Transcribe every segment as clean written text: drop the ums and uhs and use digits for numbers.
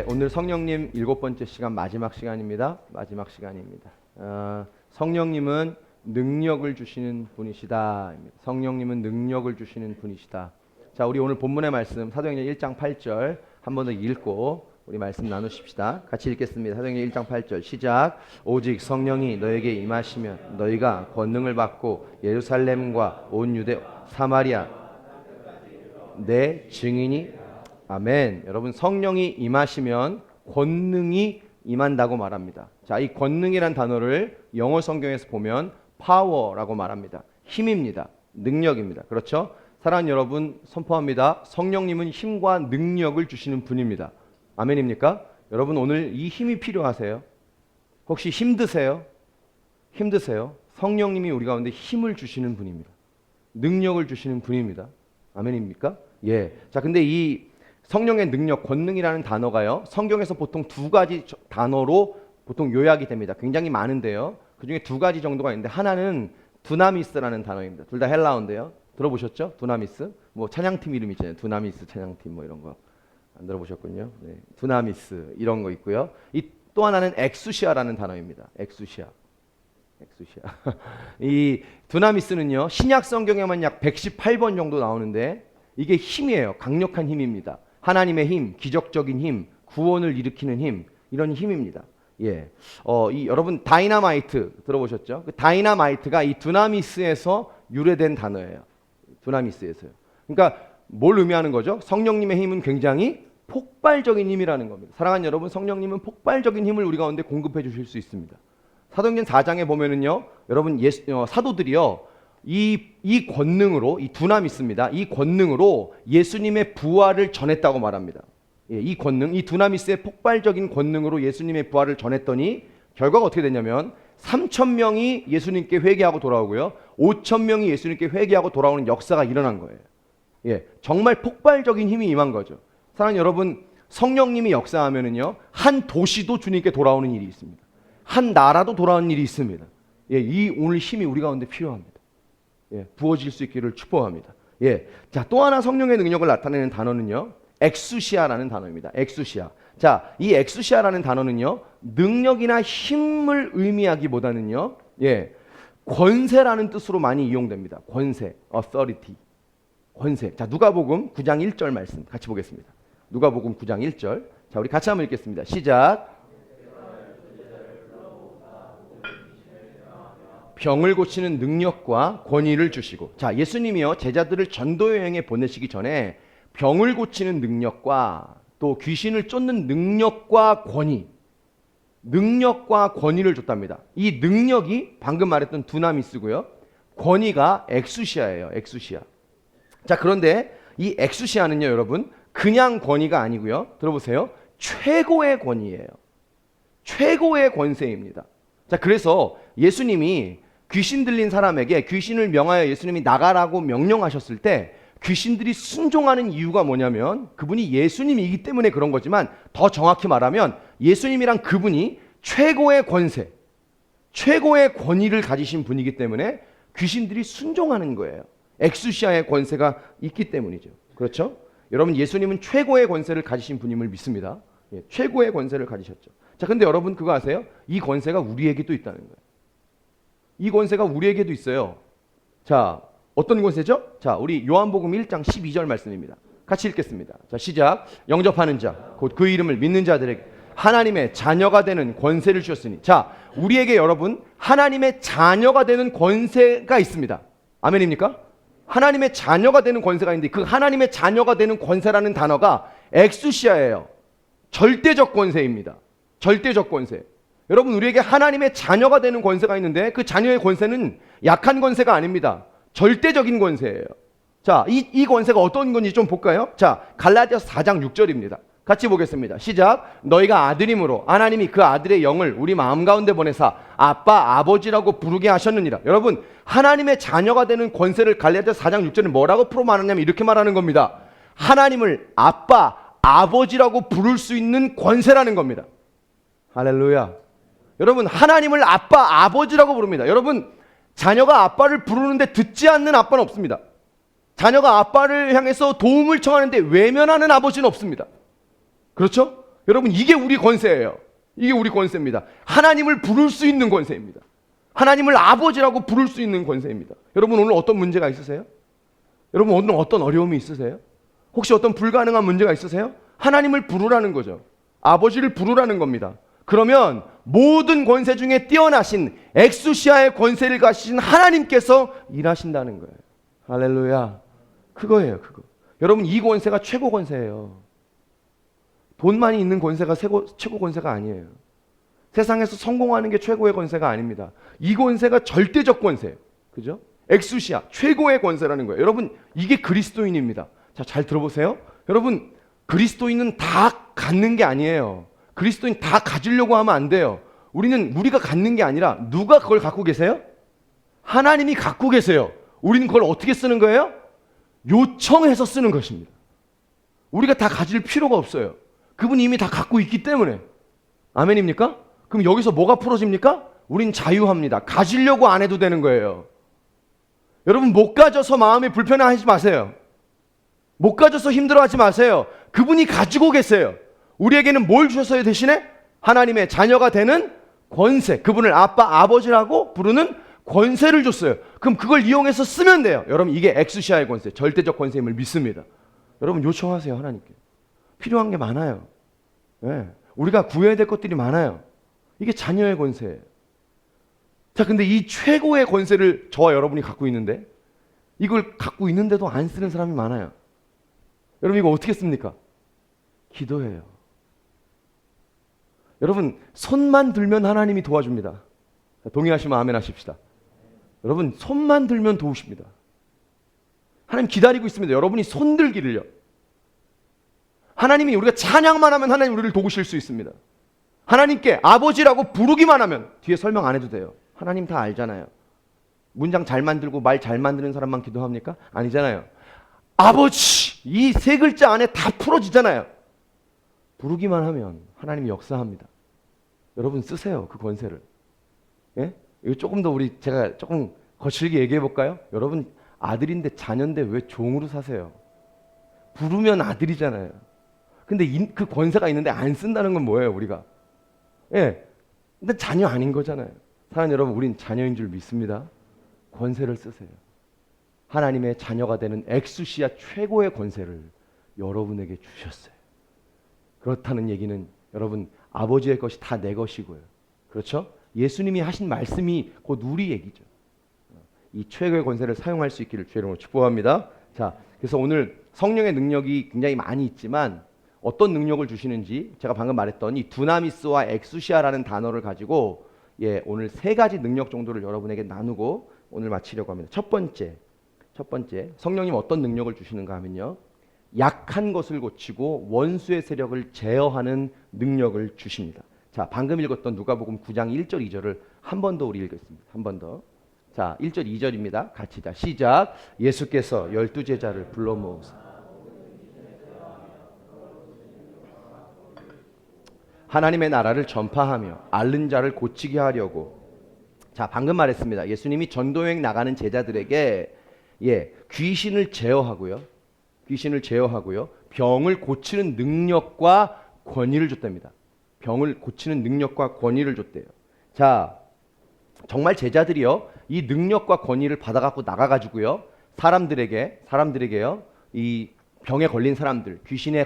오늘 성령님 7번째 시간 마지막 시간입니다. 마지막 시간입니다. 성령님은 능력을 주시는 분이시다. 성령님은 능력을 주시는 분이시다. 자, 우리 오늘 본문의 말씀 사도행전 1장 8절 한 번 더 읽고 우리 말씀 나누십시다. 같이 읽겠습니다. 사도행전 1장 8절 시작. 오직 성령이 너에게 임하시면 너희가 권능을 받고 예루살렘과 온 유대 사마리아 내 증인이 아멘. 여러분, 성령이 임하시면 권능이 임한다고 말합니다. 자, 이 권능이란 단어를 영어 성경에서 보면 파워라고 말합니다. 힘입니다. 능력입니다. 그렇죠? 사랑하는 여러분, 선포합니다. 성령님은 힘과 능력을 주시는 분입니다. 아멘입니까? 여러분, 오늘 이 힘이 필요하세요? 혹시 힘드세요? 힘드세요? 성령님이 우리 가운데 힘을 주시는 분입니다. 능력을 주시는 분입니다. 아멘입니까? 예. 자, 근데 이 성령의 능력, 권능이라는 단어가요, 성경에서 보통 두 가지 단어로 보통 요약이 됩니다. 굉장히 많은데요, 그 중에 두 가지 정도가 있는데, 하나는 두나미스라는 단어입니다. 둘 다 헬라어인데요. 들어보셨죠? 두나미스? 뭐 찬양팀 이름 있잖아요. 두나미스 찬양팀 뭐 이런 거 안 들어보셨군요. 네. 두나미스 이런 거 있고요. 또 하나는 엑수시아라는 단어입니다. 엑수시아. 이 두나미스는요, 신약 성경에만 약 118번 정도 나오는데 이게 힘이에요. 강력한 힘입니다. 하나님의 힘, 기적적인 힘, 구원을 일으키는 힘, 이런 힘입니다. 예, 여러분 다이너마이트 들어보셨죠? 그 다이너마이트가 이 두나미스에서 유래된 단어예요. 두나미스에서요. 그러니까 뭘 의미하는 거죠? 성령님의 힘은 굉장히 폭발적인 힘이라는 겁니다. 사랑하는 여러분, 성령님은 폭발적인 힘을 우리 가운데 공급해 주실 수 있습니다. 사도행전 4장에 보면은요, 여러분 사도들이요, 이 권능으로, 이 두나미스입니다. 이 권능으로 예수님의 부활을 전했다고 말합니다. 예, 이 권능, 이 두나미스의 폭발적인 권능으로 예수님의 부활을 전했더니 결과가 어떻게 됐냐면 3,000명이 예수님께 회개하고 돌아오고요, 5,000명이 예수님께 회개하고 돌아오는 역사가 일어난 거예요. 예, 정말 폭발적인 힘이 임한 거죠. 사랑하는 여러분, 성령님이 역사하면은요, 한 도시도 주님께 돌아오는 일이 있습니다. 한 나라도 돌아오는 일이 있습니다. 예, 이 오늘 힘이 우리 가운데 필요합니다. 예, 부어질 수 있기를 축복합니다. 예, 자, 또 하나 성령의 능력을 나타내는 단어는요, 엑수시아라는 단어입니다. 엑수시아. 자, 이 엑수시아라는 단어는요, 능력이나 힘을 의미하기보다는요, 예, 권세라는 뜻으로 많이 이용됩니다. 권세, authority, 권세. 자, 누가복음 9장 1절 말씀 같이 보겠습니다. 누가복음 9장 1절. 자, 우리 같이 한번 읽겠습니다. 시작. 병을 고치는 능력과 권위를 주시고, 자, 예수님이요, 제자들을 전도 여행에 보내시기 전에 병을 고치는 능력과 또 귀신을 쫓는 능력과 권위를 줬답니다. 이 능력이 방금 말했던 두나미스고요, 권위가 엑수시아예요. 엑수시아. 자, 그런데 이 엑수시아는요, 여러분, 그냥 권위가 아니고요, 들어보세요, 최고의 권위예요. 최고의 권세입니다. 자, 그래서 예수님이 귀신 들린 사람에게 귀신을 명하여 예수님이 나가라고 명령하셨을 때 귀신들이 순종하는 이유가 뭐냐면, 그분이 예수님이기 때문에 그런 거지만, 더 정확히 말하면 예수님이란 그분이 최고의 권세, 최고의 권위를 가지신 분이기 때문에 귀신들이 순종하는 거예요. 엑수시아의 권세가 있기 때문이죠. 그렇죠? 여러분, 예수님은 최고의 권세를 가지신 분임을 믿습니다. 예, 최고의 권세를 가지셨죠. 자, 근데 여러분 그거 아세요? 이 권세가 우리에게도 있다는 거예요. 이 권세가 우리에게도 있어요. 자, 어떤 권세죠? 자, 우리 요한복음 1장 12절 말씀입니다. 같이 읽겠습니다. 자, 시작. 영접하는 자, 곧 그 이름을 믿는 자들에게 하나님의 자녀가 되는 권세를 주셨으니. 자, 우리에게 여러분 하나님의 자녀가 되는 권세가 있습니다. 아멘입니까? 하나님의 자녀가 되는 권세가 있는데, 그 하나님의 자녀가 되는 권세라는 단어가 엑수시아예요. 절대적 권세입니다. 절대적 권세. 여러분, 우리에게 하나님의 자녀가 되는 권세가 있는데, 그 자녀의 권세는 약한 권세가 아닙니다. 절대적인 권세예요. 자, 이 권세가 어떤 건지 좀 볼까요? 자, 갈라디아서 4장 6절입니다. 같이 보겠습니다. 시작. 너희가 아들임으로 하나님이 그 아들의 영을 우리 마음 가운데 보내사 아빠, 아버지라고 부르게 하셨느니라. 여러분, 하나님의 자녀가 되는 권세를 갈라디아서 4장 6절에 뭐라고 풀어 말하냐면 이렇게 말하는 겁니다. 하나님을 아빠, 아버지라고 부를 수 있는 권세라는 겁니다. 할렐루야. 여러분, 하나님을 아빠, 아버지라고 부릅니다. 여러분, 자녀가 아빠를 부르는데 듣지 않는 아빠는 없습니다. 자녀가 아빠를 향해서 도움을 청하는데 외면하는 아버지는 없습니다. 그렇죠? 여러분, 이게 우리 권세예요. 이게 우리 권세입니다. 하나님을 부를 수 있는 권세입니다. 하나님을 아버지라고 부를 수 있는 권세입니다. 여러분, 오늘 어떤 문제가 있으세요? 여러분, 오늘 어떤 어려움이 있으세요? 혹시 어떤 불가능한 문제가 있으세요? 하나님을 부르라는 거죠. 아버지를 부르라는 겁니다. 그러면 모든 권세 중에 뛰어나신 엑수시아의 권세를 가지신 하나님께서 일하신다는 거예요. 할렐루야. 그거예요, 그거. 여러분, 이 권세가 최고 권세예요. 돈만이 있는 권세가 최고 권세가 아니에요. 세상에서 성공하는 게 최고의 권세가 아닙니다. 이 권세가 절대적 권세예요. 그죠? 엑수시아, 최고의 권세라는 거예요. 여러분, 이게 그리스도인입니다. 자, 잘 들어보세요. 여러분, 그리스도인은 다 갖는 게 아니에요. 그리스도인 다 가지려고 하면 안 돼요. 우리가 갖는 게 아니라 누가 그걸 갖고 계세요? 하나님이 갖고 계세요. 우리는 그걸 어떻게 쓰는 거예요? 요청해서 쓰는 것입니다. 우리가 다 가질 필요가 없어요. 그분이 이미 다 갖고 있기 때문에. 아멘입니까? 그럼 여기서 뭐가 풀어집니까? 우린 자유합니다. 가지려고 안 해도 되는 거예요. 여러분, 못 가져서 마음이 불편해하지 마세요. 못 가져서 힘들어하지 마세요. 그분이 가지고 계세요. 우리에게는 뭘 주셨어요? 대신에 하나님의 자녀가 되는 권세, 그분을 아빠, 아버지라고 부르는 권세를 줬어요. 그럼 그걸 이용해서 쓰면 돼요. 여러분, 이게 엑수시아의 권세, 절대적 권세임을 믿습니다. 여러분, 요청하세요. 하나님께. 필요한 게 많아요. 네. 우리가 구해야 될 것들이 많아요. 이게 자녀의 권세예요. 자, 근데 이 최고의 권세를 저와 여러분이 갖고 있는데, 이걸 갖고 있는데도 안 쓰는 사람이 많아요. 여러분, 이거 어떻게 씁니까? 기도해요. 여러분, 손만 들면 하나님이 도와줍니다. 동의하시면 아멘 하십시다. 여러분, 손만 들면 도우십니다. 하나님 기다리고 있습니다. 여러분이 손 들기를요. 하나님이, 우리가 찬양만 하면 하나님 우리를 도우실 수 있습니다. 하나님께 아버지라고 부르기만 하면, 뒤에 설명 안 해도 돼요. 하나님 다 알잖아요. 문장 잘 만들고 말 잘 만드는 사람만 기도합니까? 아니잖아요. 아버지, 이 세 글자 안에 다 풀어지잖아요. 부르기만 하면 하나님이 역사합니다. 여러분, 쓰세요, 그 권세를. 예? 이거 조금 더 제가 조금 거칠게 얘기해 볼까요? 여러분, 아들인데 자녀인데 왜 종으로 사세요? 부르면 아들이잖아요. 근데 그 권세가 있는데 안 쓴다는 건 뭐예요, 우리가? 예. 근데 자녀 아닌 거잖아요. 사랑하는 여러분, 우린 자녀인 줄 믿습니다. 권세를 쓰세요. 하나님의 자녀가 되는 엑수시아 최고의 권세를 여러분에게 주셨어요. 그렇다는 얘기는 여러분, 아버지의 것이 다 내 것이고요. 그렇죠? 예수님이 하신 말씀이 곧 우리 얘기죠. 이 최고의 권세를 사용할 수 있기를 주의 이름으로 축복합니다. 자, 그래서 오늘 성령의 능력이 굉장히 많이 있지만 어떤 능력을 주시는지, 제가 방금 말했던 이 두나미스와 엑수시아라는 단어를 가지고 오늘 세 가지 능력 정도를 여러분에게 나누고 오늘 마치려고 합니다. 첫 번째, 성령님 어떤 능력을 주시는가 하면요, 약한 것을 고치고 원수의 세력을 제어하는 능력을 주십니다. 자, 방금 읽었던 누가복음 9장 1절 2절을 한 번 더 우리 읽겠습니다. 한 번 더. 자, 1절 2절입니다. 같이 자, 시작. 예수께서 12제자를 불러 모으사 하나님의 나라를 전파하며 앓는 자를 고치게 하려고. 자, 방금 말했습니다. 예수님이 전도여행 나가는 제자들에게 귀신을 제어하고요, 병을 고치는 능력과 권위를 줬답니다. 병을 고치는 능력과 권위를 줬대요. 자, 정말 제자들이요, 이 능력과 권위를 받아갖고 나가가지고요, 사람들에게요, 이 병에 걸린 사람들, 귀신에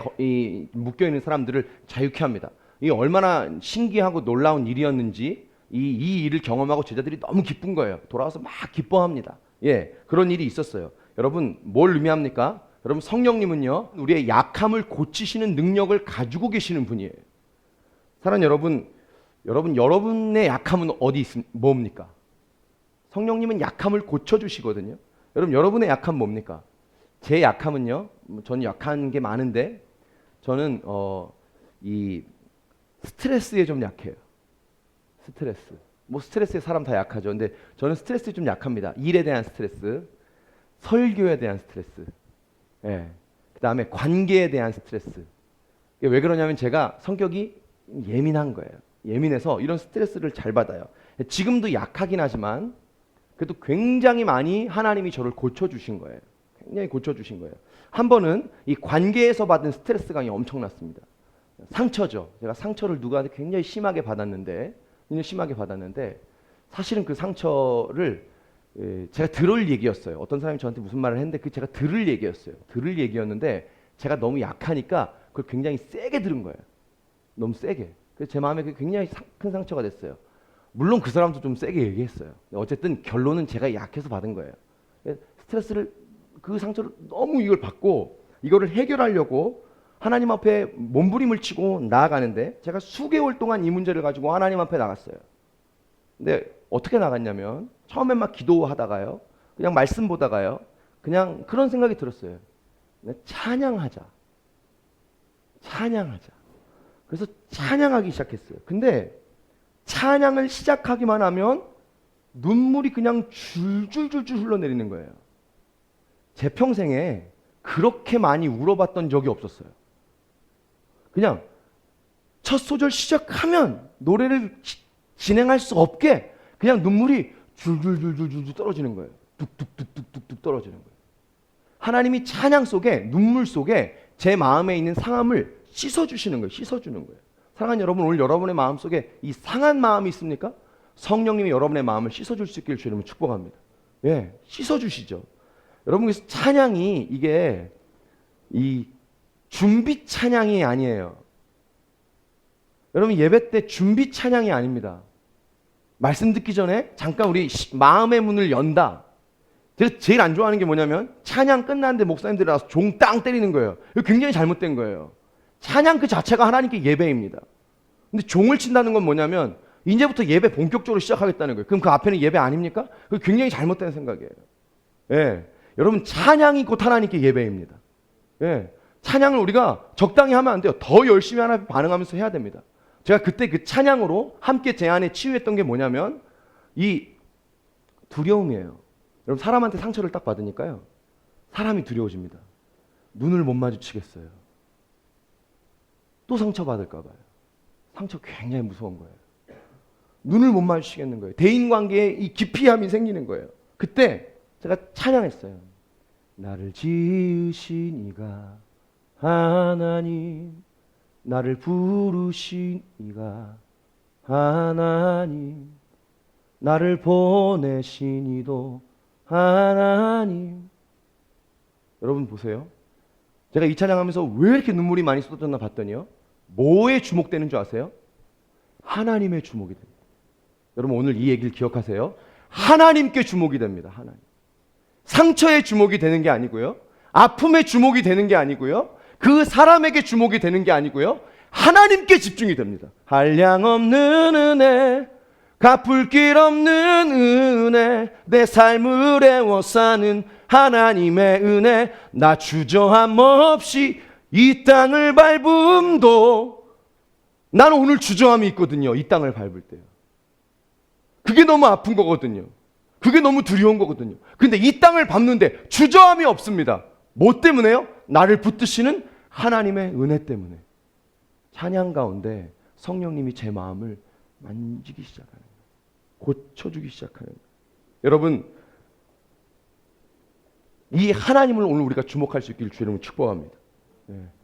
묶여있는 사람들을 자유케 합니다. 이게 얼마나 신기하고 놀라운 일이었는지 이 일을 경험하고 제자들이 너무 기쁜 거예요. 돌아와서 막 기뻐합니다. 그런 일이 있었어요. 여러분, 뭘 의미합니까? 여러분, 성령님은요, 우리의 약함을 고치시는 능력을 가지고 계시는 분이에요. 사랑하는 여러분, 여러분의 약함은 뭡니까? 성령님은 약함을 고쳐주시거든요. 여러분, 여러분의 약함 뭡니까? 제 약함은요, 저는 약한 게 많은데, 저는 이 스트레스에 좀 약해요. 스트레스에 사람 다 약하죠. 근데 저는 스트레스에 좀 약합니다. 일에 대한 스트레스, 설교에 대한 스트레스, 그 다음에 관계에 대한 스트레스. 왜 그러냐면 제가 성격이 예민한 거예요. 예민해서 이런 스트레스를 잘 받아요. 지금도 약하긴 하지만 그래도 굉장히 많이 하나님이 저를 고쳐주신 거예요. 굉장히 고쳐주신 거예요. 한 번은 이 관계에서 받은 스트레스가 엄청났습니다. 상처죠. 제가 상처를 누구한테 굉장히 심하게 받았는데 사실은 그 상처를 제가 들을 얘기였어요. 어떤 사람이 저한테 무슨 말을 했는데 그 제가 들을 얘기였어요. 들을 얘기였는데 제가 너무 약하니까 그걸 굉장히 세게 들은 거예요. 너무 세게. 그래서 제 마음에 그게 굉장히 큰 상처가 됐어요. 물론 그 사람도 좀 세게 얘기했어요. 어쨌든 결론은 제가 약해서 받은 거예요. 스트레스를 그 상처를 너무 이걸 받고 이거를 해결하려고 하나님 앞에 몸부림을 치고 나아가는데 제가 수개월 동안 이 문제를 가지고 하나님 앞에 나갔어요. 근데 어떻게 나갔냐면 처음엔 막 기도하다가요. 그냥 말씀 보다가요. 그냥 그런 생각이 들었어요. 찬양하자. 그래서 찬양하기 시작했어요. 근데 찬양을 시작하기만 하면 눈물이 그냥 줄줄줄줄 흘러내리는 거예요. 제 평생에 그렇게 많이 울어봤던 적이 없었어요. 그냥 첫 소절 시작하면 노래를 진행할 수 없게 그냥 눈물이 줄줄줄줄줄 떨어지는 거예요. 뚝뚝뚝뚝뚝 떨어지는 거예요. 하나님이 찬양 속에 눈물 속에 제 마음에 있는 상함을 씻어주시는 거예요. 씻어주는 거예요. 사랑하는 여러분, 오늘 여러분의 마음 속에 이 상한 마음이 있습니까? 성령님이 여러분의 마음을 씻어줄 수 있기를 주님을 축복합니다. 예, 씻어주시죠. 여러분, 그래서 찬양이 이게 이 준비 찬양이 아니에요. 여러분, 예배 때 준비 찬양이 아닙니다. 말씀 듣기 전에 잠깐 우리 마음의 문을 연다. 제가 제일 안 좋아하는 게 뭐냐면 찬양 끝났는데 목사님들이 나와서 종 땅 때리는 거예요. 이거 굉장히 잘못된 거예요. 찬양 그 자체가 하나님께 예배입니다. 근데 종을 친다는 건 뭐냐면 이제부터 예배 본격적으로 시작하겠다는 거예요. 그럼 그 앞에는 예배 아닙니까? 그거 굉장히 잘못된 생각이에요. 예. 여러분, 찬양이 곧 하나님께 예배입니다. 예. 찬양을 우리가 적당히 하면 안 돼요. 더 열심히 하나님 반응하면서 해야 됩니다. 제가 그때 그 찬양으로 함께 제 안에 치유했던 게 뭐냐면 이 두려움이에요. 여러분, 사람한테 상처를 딱 받으니까요. 사람이 두려워집니다. 눈을 못 마주치겠어요. 또 상처받을까 봐요. 상처 굉장히 무서운 거예요. 눈을 못 마주치겠는 거예요. 대인관계에 이 기피함이 생기는 거예요. 그때 제가 찬양했어요. 나를 지으신 이가 하나님, 나를 부르신 이가 하나님, 나를 보내신 이도 하나님. 여러분 보세요. 제가 이 찬양하면서 왜 이렇게 눈물이 많이 쏟아졌나 봤더니요. 뭐에 주목되는 줄 아세요? 하나님의 주목이 됩니다. 여러분, 오늘 이 얘기를 기억하세요. 하나님께 주목이 됩니다. 하나님. 상처에 주목이 되는 게 아니고요. 아픔에 주목이 되는 게 아니고요. 그 사람에게 주목이 되는 게 아니고요. 하나님께 집중이 됩니다. 한량없는 은혜, 갚을 길 없는 은혜, 내 삶을 애워싸는 하나님의 은혜, 나 주저함 없이 이 땅을 밟음도, 나는 오늘 주저함이 있거든요. 이 땅을 밟을 때요. 그게 너무 아픈 거거든요. 그게 너무 두려운 거거든요. 근데 이 땅을 밟는데 주저함이 없습니다. 뭐 때문에요? 나를 붙드시는 하나님의 은혜 때문에. 찬양 가운데 성령님이 제 마음을 만지기 시작하는 거예요. 고쳐주기 시작하는 거예요. 여러분, 이 하나님을 오늘 우리가 주목할 수 있기를 주님을 축복합니다.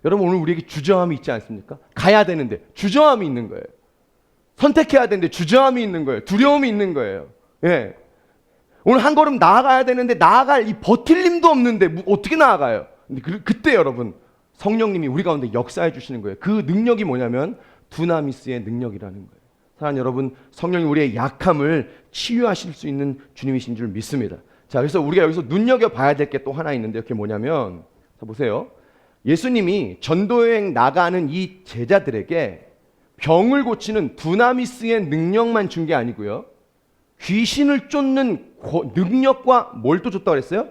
여러분, 오늘 우리에게 주저함이 있지 않습니까? 가야 되는데 주저함이 있는 거예요. 선택해야 되는데 주저함이 있는 거예요. 두려움이 있는 거예요. 예. 오늘 한 걸음 나아가야 되는데 나아갈 이 버틸림도 없는데 어떻게 나아가요? 근데 그때 여러분, 성령님이 우리 가운데 역사해 주시는 거예요. 그 능력이 뭐냐면 두나미스의 능력이라는 거예요. 사랑하는 여러분, 성령이 우리의 약함을 치유하실 수 있는 주님이신 줄 믿습니다. 자, 그래서 우리가 여기서 눈여겨봐야 될 게 또 하나 있는데, 그게 뭐냐면, 자 보세요. 예수님이 전도여행 나가는 이 제자들에게 병을 고치는 두나미스의 능력만 준 게 아니고요. 귀신을 쫓는 능력과 뭘 또 줬다고 그랬어요?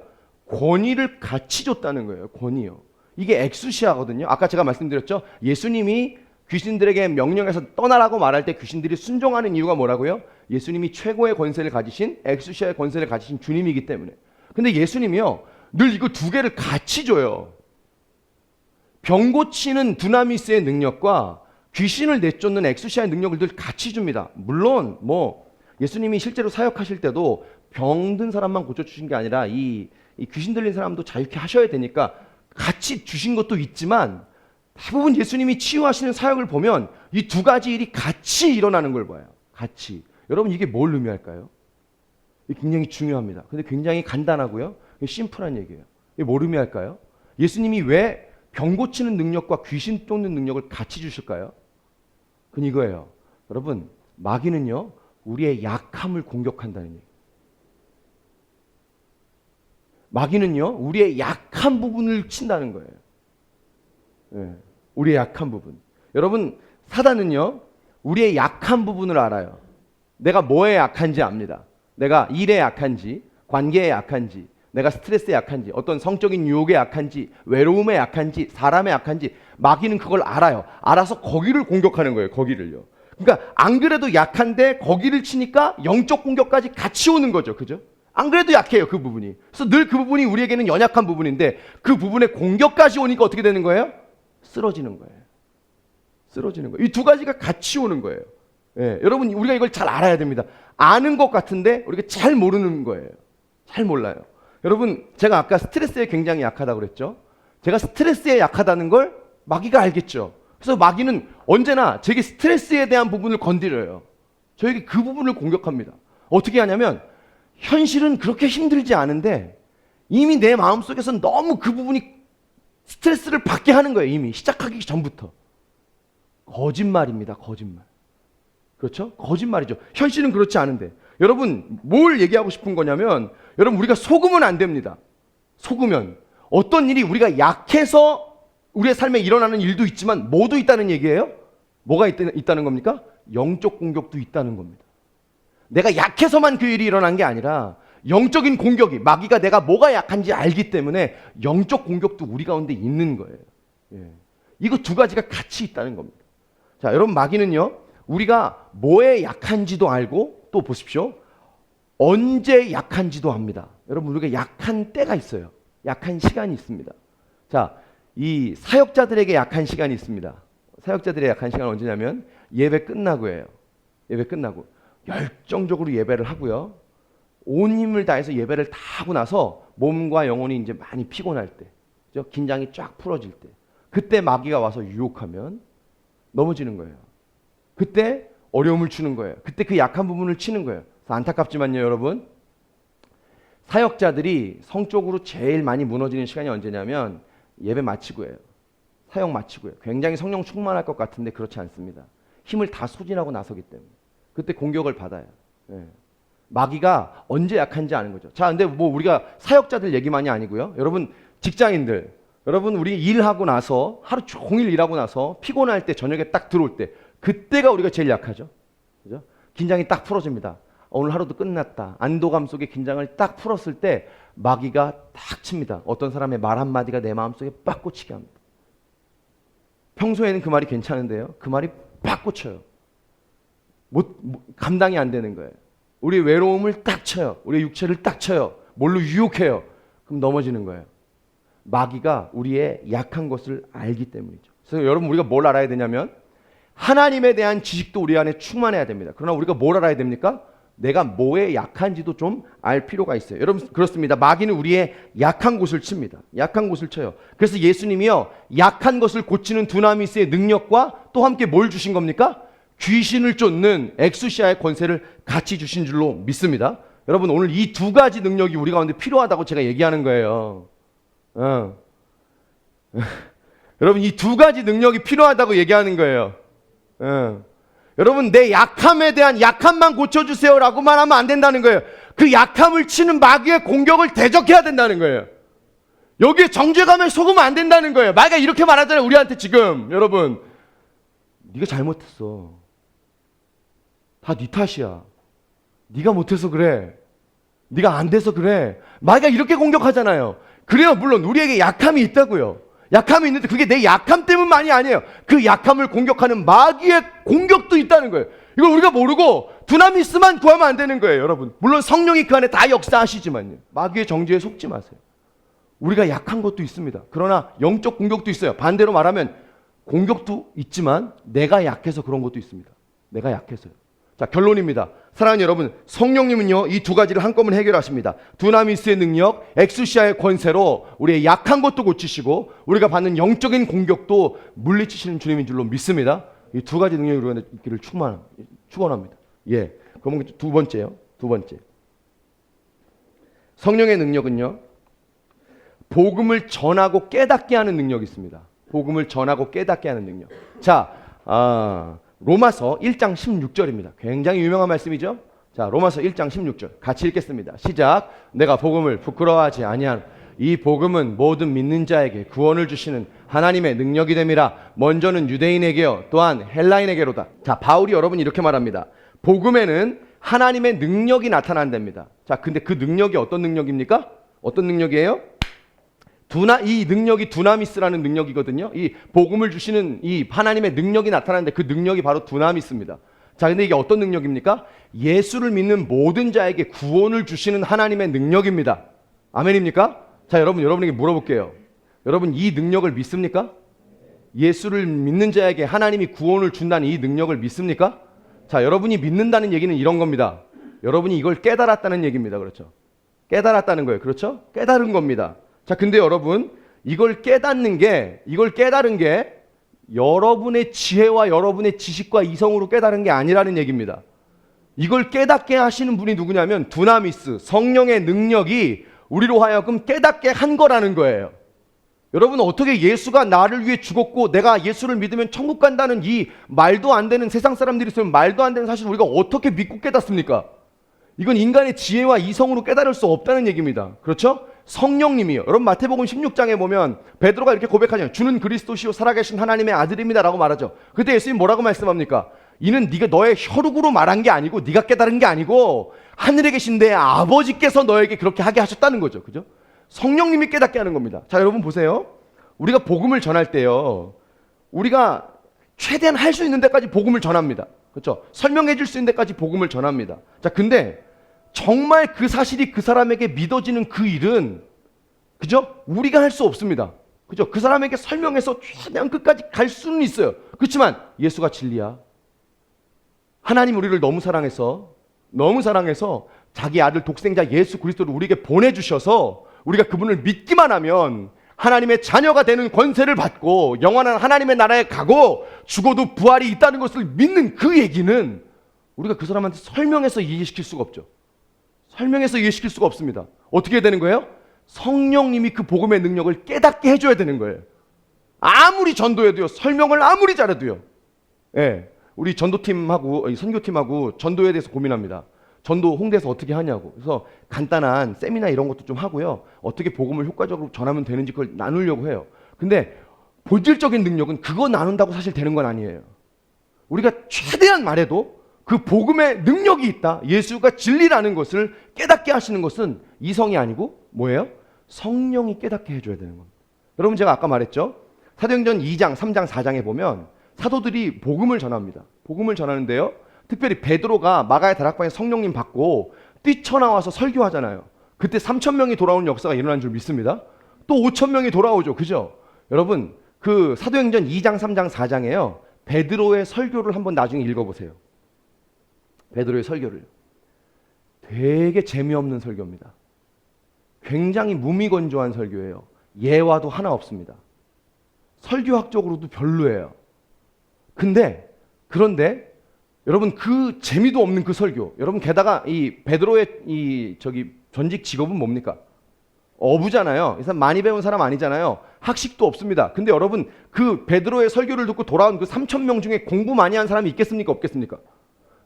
권위를 같이 줬다는 거예요. 권위요. 이게 엑수시아거든요. 아까 제가 말씀드렸죠. 예수님이 귀신들에게 명령해서 떠나라고 말할 때 귀신들이 순종하는 이유가 뭐라고요? 예수님이 최고의 권세를 가지신, 엑수시아의 권세를 가지신 주님이기 때문에. 근데 예수님이요, 늘 이거 두 개를 같이 줘요. 병 고치는 두나미스의 능력과 귀신을 내쫓는 엑수시아의 능력을 늘 같이 줍니다. 물론 예수님이 실제로 사역하실 때도 병든 사람만 고쳐주신 게 아니라 이 귀신 들린 사람도 자유케 하셔야 되니까 같이 주신 것도 있지만, 대부분 예수님이 치유하시는 사역을 보면 이 두 가지 일이 같이 일어나는 걸 봐요. 같이. 여러분 이게 뭘 의미할까요? 이게 굉장히 중요합니다. 근데 굉장히 간단하고요. 심플한 얘기예요. 이게 뭘 의미할까요? 예수님이 왜 병 고치는 능력과 귀신 쫓는 능력을 같이 주실까요? 그건 이거예요. 여러분, 마귀는요, 우리의 약함을 공격한다는 얘기예요. 마귀는요, 우리의 약한 부분을 친다는 거예요. 네, 우리의 약한 부분. 여러분, 사단은요, 우리의 약한 부분을 알아요. 내가 뭐에 약한지 압니다. 내가 일에 약한지, 관계에 약한지, 내가 스트레스에 약한지, 어떤 성적인 유혹에 약한지, 외로움에 약한지, 사람에 약한지, 마귀는 그걸 알아요. 알아서 거기를 공격하는 거예요. 거기를요. 그러니까 안 그래도 약한데 거기를 치니까 영적 공격까지 같이 오는 거죠. 그죠? 안 그래도 약해요. 그 부분이. 그래서 늘 그 부분이 우리에게는 연약한 부분인데 그 부분에 공격까지 오니까 어떻게 되는 거예요? 쓰러지는 거예요. 쓰러지는 거예요. 이 두 가지가 같이 오는 거예요. 예, 여러분 우리가 이걸 잘 알아야 됩니다. 아는 것 같은데 우리가 잘 모르는 거예요. 잘 몰라요. 여러분 제가 아까 스트레스에 굉장히 약하다고 그랬죠. 제가 스트레스에 약하다는 걸 마귀가 알겠죠. 그래서 마귀는 언제나 제게 스트레스에 대한 부분을 건드려요. 저에게 그 부분을 공격합니다. 어떻게 하냐면 현실은 그렇게 힘들지 않은데 이미 내 마음속에서 너무 그 부분이 스트레스를 받게 하는 거예요. 이미 시작하기 전부터. 거짓말입니다. 거짓말. 그렇죠? 거짓말이죠. 현실은 그렇지 않은데. 여러분 뭘 얘기하고 싶은 거냐면 여러분 우리가 속으면 안 됩니다. 속으면 어떤 일이 우리가 약해서 우리의 삶에 일어나는 일도 있지만 뭐도 있다는 얘기예요? 뭐가 있다는 겁니까? 영적 공격도 있다는 겁니다. 내가 약해서만 그 일이 일어난 게 아니라 영적인 공격이 마귀가 내가 뭐가 약한지 알기 때문에 영적 공격도 우리 가운데 있는 거예요. 예. 이거 두 가지가 같이 있다는 겁니다. 자, 여러분 마귀는요. 우리가 뭐에 약한지도 알고 또 보십시오. 언제 약한지도 압니다. 여러분 우리가 약한 때가 있어요. 약한 시간이 있습니다. 자, 이 사역자들에게 약한 시간이 있습니다. 사역자들의 약한 시간은 언제냐면 예배 끝나고예요. 예배 끝나고 열정적으로 예배를 하고요. 온 힘을 다해서 예배를 다 하고 나서 몸과 영혼이 이제 많이 피곤할 때, 긴장이 쫙 풀어질 때, 그때 마귀가 와서 유혹하면 넘어지는 거예요. 그때 어려움을 주는 거예요. 그때 그 약한 부분을 치는 거예요. 그래서 안타깝지만요, 여러분. 사역자들이 성적으로 제일 많이 무너지는 시간이 언제냐면 예배 마치고예요. 사역 마치고요. 굉장히 성령 충만할 것 같은데 그렇지 않습니다. 힘을 다 소진하고 나서기 때문에. 그때 공격을 받아요. 예. 마귀가 언제 약한지 아는 거죠. 자, 근데 뭐 우리가 사역자들 얘기만이 아니고요. 여러분 직장인들, 여러분 우리 일하고 나서 하루 종일 일하고 나서 피곤할 때 저녁에 딱 들어올 때 그때가 우리가 제일 약하죠. 그죠? 긴장이 딱 풀어집니다. 오늘 하루도 끝났다. 안도감 속에 긴장을 딱 풀었을 때 마귀가 딱 칩니다. 어떤 사람의 말 한마디가 내 마음속에 빡 꽂히게 합니다. 평소에는 그 말이 괜찮은데요. 그 말이 빡 꽂혀요. 감당이 안 되는 거예요. 우리 외로움을 딱 쳐요. 우리 육체를 딱 쳐요. 뭘로 유혹해요. 그럼 넘어지는 거예요. 마귀가 우리의 약한 것을 알기 때문이죠. 그래서 여러분 우리가 뭘 알아야 되냐면 하나님에 대한 지식도 우리 안에 충만해야 됩니다. 그러나 우리가 뭘 알아야 됩니까? 내가 뭐에 약한지도 좀 알 필요가 있어요. 여러분 그렇습니다. 마귀는 우리의 약한 곳을 칩니다. 약한 곳을 쳐요. 그래서 예수님이요. 약한 것을 고치는 두나미스의 능력과 또 함께 뭘 주신 겁니까? 귀신을 쫓는 엑수시아의 권세를 같이 주신 줄로 믿습니다. 여러분 오늘 이 두 가지 능력이 우리 가운데 필요하다고 제가 얘기하는 거예요. 여러분 이 두 가지 능력이 필요하다고 얘기하는 거예요. 여러분 내 약함에 대한 약함만 고쳐주세요라고만 하면 안 된다는 거예요. 그 약함을 치는 마귀의 공격을 대적해야 된다는 거예요. 여기에 정죄감에 속으면 안 된다는 거예요. 마귀가 이렇게 말하잖아요. 우리한테 지금 여러분 네가 잘못했어. 다 네 탓이야. 네가 못해서 그래. 네가 안 돼서 그래. 마귀가 이렇게 공격하잖아요. 그래요. 물론 우리에게 약함이 있다고요. 약함이 있는데 그게 내 약함 때문만이 아니에요. 그 약함을 공격하는 마귀의 공격도 있다는 거예요. 이걸 우리가 모르고 두나미스만 구하면 안 되는 거예요. 여러분 물론 성령이 그 안에 다 역사하시지만요. 마귀의 정죄에 속지 마세요. 우리가 약한 것도 있습니다. 그러나 영적 공격도 있어요. 반대로 말하면 공격도 있지만 내가 약해서 그런 것도 있습니다. 내가 약해서요. 자, 결론입니다. 사랑하는 여러분, 성령님은요 이 두 가지를 한꺼번에 해결하십니다. 두나미스의 능력, 엑수시아의 권세로 우리의 약한 것도 고치시고 우리가 받는 영적인 공격도 물리치시는 주님인 줄로 믿습니다. 이 두 가지 능력이 우리가 있기를 축원합니다. 예, 그러면 두 번째요. 두 번째, 성령의 능력은요 복음을 전하고 깨닫게 하는 능력이 있습니다. 복음을 전하고 깨닫게 하는 능력. 자, 로마서 1장 16절입니다. 굉장히 유명한 말씀이죠. 자, 로마서 1장 16절 같이 읽겠습니다. 시작. 내가 복음을 부끄러워하지 아니한 이 복음은 모든 믿는 자에게 구원을 주시는 하나님의 능력이 됨이라. 먼저는 유대인에게요 또한 헬라인에게로다. 자, 바울이 여러분 이렇게 말합니다. 복음에는 하나님의 능력이 나타난답니다. 자, 근데 그 능력이 어떤 능력입니까? 어떤 능력이에요? 이 능력이 두나미스라는 능력이거든요. 이 복음을 주시는 이 하나님의 능력이 나타나는데 그 능력이 바로 두나미스입니다. 자, 근데 이게 어떤 능력입니까? 예수를 믿는 모든 자에게 구원을 주시는 하나님의 능력입니다. 아멘입니까? 자, 여러분에게 물어볼게요. 여러분 이 능력을 믿습니까? 예수를 믿는 자에게 하나님이 구원을 준다는 이 능력을 믿습니까? 자, 여러분이 믿는다는 얘기는 이런 겁니다. 여러분이 이걸 깨달았다는 얘기입니다. 그렇죠? 깨달았다는 거예요. 그렇죠? 깨달은 겁니다. 자, 근데 여러분 이걸 깨닫는 게, 이걸 깨달은 게 여러분의 지혜와 여러분의 지식과 이성으로 깨달은 게 아니라는 얘기입니다. 이걸 깨닫게 하시는 분이 누구냐면 두나미스, 성령의 능력이 우리로 하여금 깨닫게 한 거라는 거예요. 여러분 어떻게 예수가 나를 위해 죽었고 내가 예수를 믿으면 천국 간다는 이 말도 안 되는, 세상 사람들이 있으면 말도 안 되는 사실을 우리가 어떻게 믿고 깨닫습니까? 이건 인간의 지혜와 이성으로 깨달을 수 없다는 얘기입니다. 그렇죠? 성령님이요. 여러분 마태복음 16장에 보면 베드로가 이렇게 고백하잖아요. 주는 그리스도시요 살아계신 하나님의 아들입니다 라고 말하죠. 그때 예수님 뭐라고 말씀합니까? 이는 네가 너의 혈육으로 말한 게 아니고 네가 깨달은 게 아니고 하늘에 계신 내 아버지께서 너에게 그렇게 하게 하셨다는 거죠. 그죠? 성령님이 깨닫게 하는 겁니다. 자, 여러분 보세요. 우리가 복음을 전할 때요, 우리가 최대한 할 수 있는 데까지 복음을 전합니다. 그렇죠? 설명해 줄 수 있는 데까지 복음을 전합니다. 자, 근데 정말 그 사실이 그 사람에게 믿어지는 그 일은, 그죠? 우리가 할 수 없습니다. 그죠? 그 사람에게 설명해서 최대한 끝까지 갈 수는 있어요. 그렇지만 예수가 진리야. 하나님 우리를 너무 사랑해서 자기 아들 독생자 예수 그리스도를 우리에게 보내주셔서 우리가 그분을 믿기만 하면 하나님의 자녀가 되는 권세를 받고 영원한 하나님의 나라에 가고 죽어도 부활이 있다는 것을 믿는 그 얘기는 우리가 그 사람한테 설명해서 이해시킬 수가 없죠. 설명해서 이해시킬 수가 없습니다. 어떻게 해야 되는 거예요? 성령님이 그 복음의 능력을 깨닫게 해줘야 되는 거예요. 아무리 전도해도요, 설명을 아무리 잘해도요. 예, 우리 전도팀하고 선교팀하고 전도에 대해서 고민합니다. 전도 홍대에서 어떻게 하냐고. 그래서 간단한 세미나 이런 것도 좀 하고요. 어떻게 복음을 효과적으로 전하면 되는지 그걸 나누려고 해요. 근데 본질적인 능력은 그거 나눈다고 사실 되는 건 아니에요. 우리가 최대한 말해도 그 복음의 능력이 있다, 예수가 진리라는 것을 깨닫게 하시는 것은 이성이 아니고 뭐예요? 성령이 깨닫게 해줘야 되는 겁니다. 여러분 제가 아까 말했죠? 사도행전 2장, 3장, 4장에 보면 사도들이 복음을 전합니다. 복음을 전하는데요, 특별히 베드로가 마가의 다락방에 성령님 받고 뛰쳐나와서 설교하잖아요. 그때 3,000명이 돌아오는 역사가 일어난 줄 믿습니다. 또 5,000명이 돌아오죠. 그죠? 여러분 그 사도행전 2장, 3장, 4장에요 베드로의 설교를 한번 나중에 읽어보세요. 베드로의 설교를. 되게 재미없는 설교입니다. 굉장히 무미건조한 설교예요. 예화도 하나 없습니다. 설교학적으로도 별로예요. 그런데 여러분 그 재미도 없는 그 설교, 여러분 게다가 이 베드로의 전직 직업은 뭡니까? 어부잖아요. 이 사람 많이 배운 사람 아니잖아요. 학식도 없습니다. 근데 여러분 그 베드로의 설교를 듣고 돌아온 그 3,000명 중에 공부 많이 한 사람이 있겠습니까? 없겠습니까?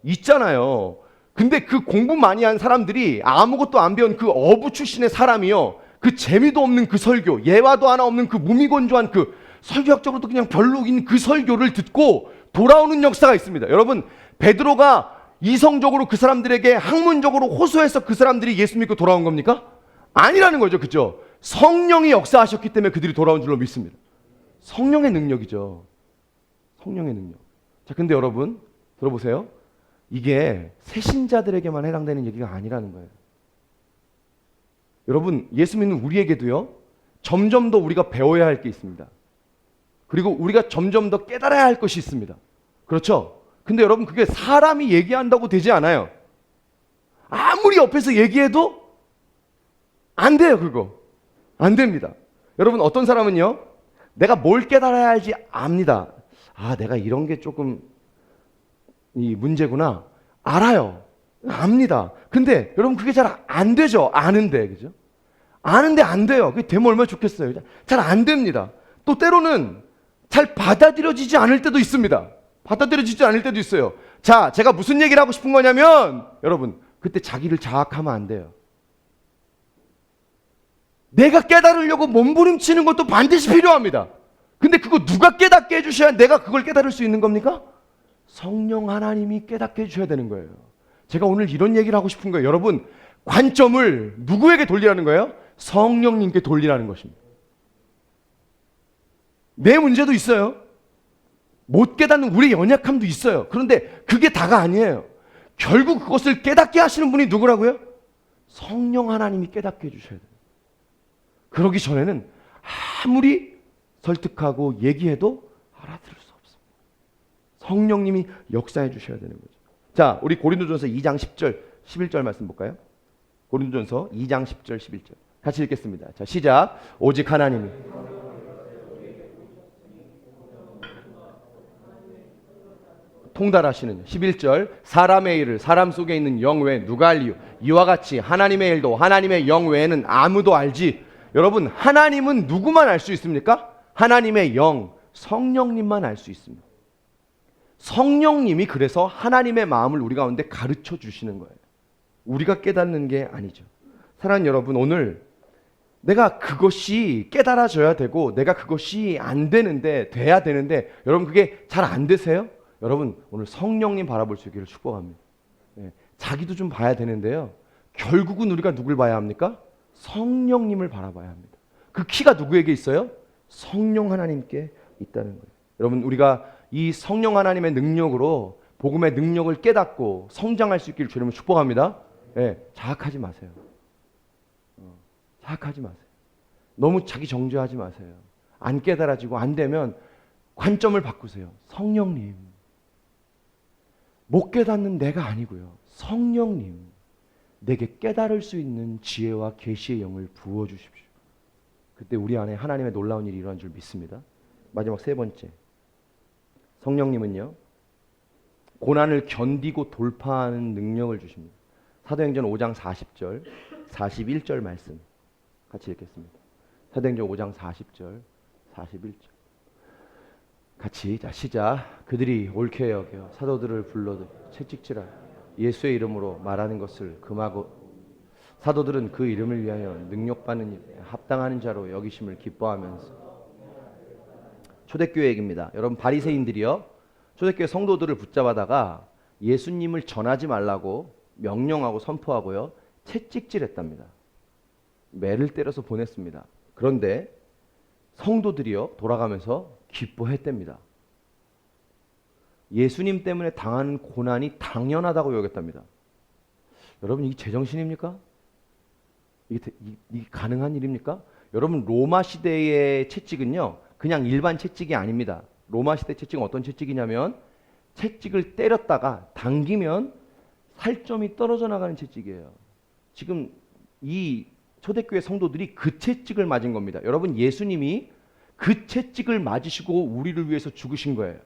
있잖아요. 근데 그 공부 많이 한 사람들이 아무것도 안 배운 그 어부 출신의 사람이요, 그 재미도 없는 그 설교, 예화도 하나 없는 그 무미건조한 그 설교학적으로도 그냥 별로인 그 설교를 듣고 돌아오는 역사가 있습니다. 여러분 베드로가 이성적으로 그 사람들에게 학문적으로 호소해서 그 사람들이 예수 믿고 돌아온 겁니까? 아니라는 거죠. 그죠? 성령이 역사하셨기 때문에 그들이 돌아온 줄로 믿습니다. 성령의 능력이죠. 성령의 능력. 자, 근데 여러분 들어보세요. 이게 새신자들에게만 해당되는 얘기가 아니라는 거예요. 여러분 예수 믿는 우리에게도요, 점점 더 우리가 배워야 할 게 있습니다. 그리고 우리가 점점 더 깨달아야 할 것이 있습니다. 그렇죠? 근데 여러분 그게 사람이 얘기한다고 되지 않아요. 아무리 옆에서 얘기해도 안 돼요. 그거 안 됩니다. 여러분, 어떤 사람은요, 내가 뭘 깨달아야 할지 압니다. 아, 내가 이런 게 조금 이 문제구나, 알아요. 압니다. 근데 여러분, 그게 잘 안 되죠. 아는데, 그죠? 아는데 안 돼요. 그게 되면 얼마나 좋겠어요. 잘 안 됩니다. 또 때로는 잘 받아들여지지 않을 때도 있습니다. 받아들여지지 않을 때도 있어요. 자, 제가 무슨 얘기를 하고 싶은 거냐면, 여러분, 그때 자기를 자학하면 안 돼요. 내가 깨달으려고 몸부림치는 것도 반드시 필요합니다. 근데 그거 누가 깨닫게 해주셔야 내가 그걸 깨달을 수 있는 겁니까? 성령 하나님이 깨닫게 해주셔야 되는 거예요. 제가 오늘 이런 얘기를 하고 싶은 거예요. 여러분, 관점을 누구에게 돌리라는 거예요? 성령님께 돌리라는 것입니다. 내 문제도 있어요. 못 깨닫는 우리의 연약함도 있어요. 그런데 그게 다가 아니에요. 결국 그것을 깨닫게 하시는 분이 누구라고요? 성령 하나님이 깨닫게 해주셔야 돼요. 그러기 전에는 아무리 설득하고 얘기해도 알아들을 수 없습니다. 성령님이 역사해 주셔야 되는 거죠. 자, 우리 고린도전서 2장 10절 11절 말씀 볼까요? 고린도전서 2장 10절 11절 같이 읽겠습니다. 자, 시작. 오직 하나님이 통달하시는 11절 사람의 일을 사람 속에 있는 영 외에 누가 알리요? 이와 같이 하나님의 일도 하나님의 영 외에는 아무도 알지. 여러분, 하나님은 누구만 알 수 있습니까? 하나님의 영, 성령님만 알 수 있습니다. 성령님이 그래서 하나님의 마음을 우리 가운데 가르쳐 주시는 거예요. 우리가 깨닫는 게 아니죠. 사랑하는 여러분, 오늘 내가 그것이 깨달아져야 되고 내가 그것이 안 되는데 돼야 되는데 여러분, 그게 잘 안 되세요? 여러분, 오늘 성령님 바라볼 수 있기를 축복합니다. 자기도 좀 봐야 되는데요, 결국은 우리가 누굴 봐야 합니까? 성령님을 바라봐야 합니다. 그 키가 누구에게 있어요? 성령 하나님께 있다는 거예요. 여러분, 우리가 이 성령 하나님의 능력으로 복음의 능력을 깨닫고 성장할 수 있기를 주님을 축복합니다. 자학하지 마세요. 자학하지 마세요. 너무 자기 정죄하지 마세요. 안 깨달아지고 안 되면 관점을 바꾸세요. 성령님, 못 깨닫는 내가 아니고요, 성령님, 내게 깨달을 수 있는 지혜와 계시의 영을 부어주십시오. 그때 우리 안에 하나님의 놀라운 일이 일어난 줄 믿습니다. 마지막 세 번째, 성령님은요, 고난을 견디고 돌파하는 능력을 주십니다. 사도행전 5장 40절 41절 말씀 같이 읽겠습니다. 사도행전 5장 40절 41절 같이. 자, 시작. 그들이 옳게 여겨 사도들을 불러도 채찍질하 예수의 이름으로 말하는 것을 금하고 사도들은 그 이름을 위하여 능력받는 일에 합당한 자로 여기심을 기뻐하면서. 초대교회 얘기입니다. 여러분, 바리새인들이요, 초대교회 성도들을 붙잡아다가 예수님을 전하지 말라고 명령하고 선포하고요, 채찍질했답니다. 매를 때려서 보냈습니다. 그런데 성도들이요, 돌아가면서 기뻐했답니다. 예수님 때문에 당하는 고난이 당연하다고 여겼답니다. 여러분, 이게 제정신입니까? 이게 가능한 일입니까? 여러분, 로마 시대의 채찍은요, 그냥 일반 채찍이 아닙니다. 로마 시대 채찍은 어떤 채찍이냐면, 채찍을 때렸다가 당기면 살점이 떨어져 나가는 채찍이에요. 지금 이 초대교회 성도들이 그 채찍을 맞은 겁니다. 여러분, 예수님이 그 채찍을 맞으시고 우리를 위해서 죽으신 거예요.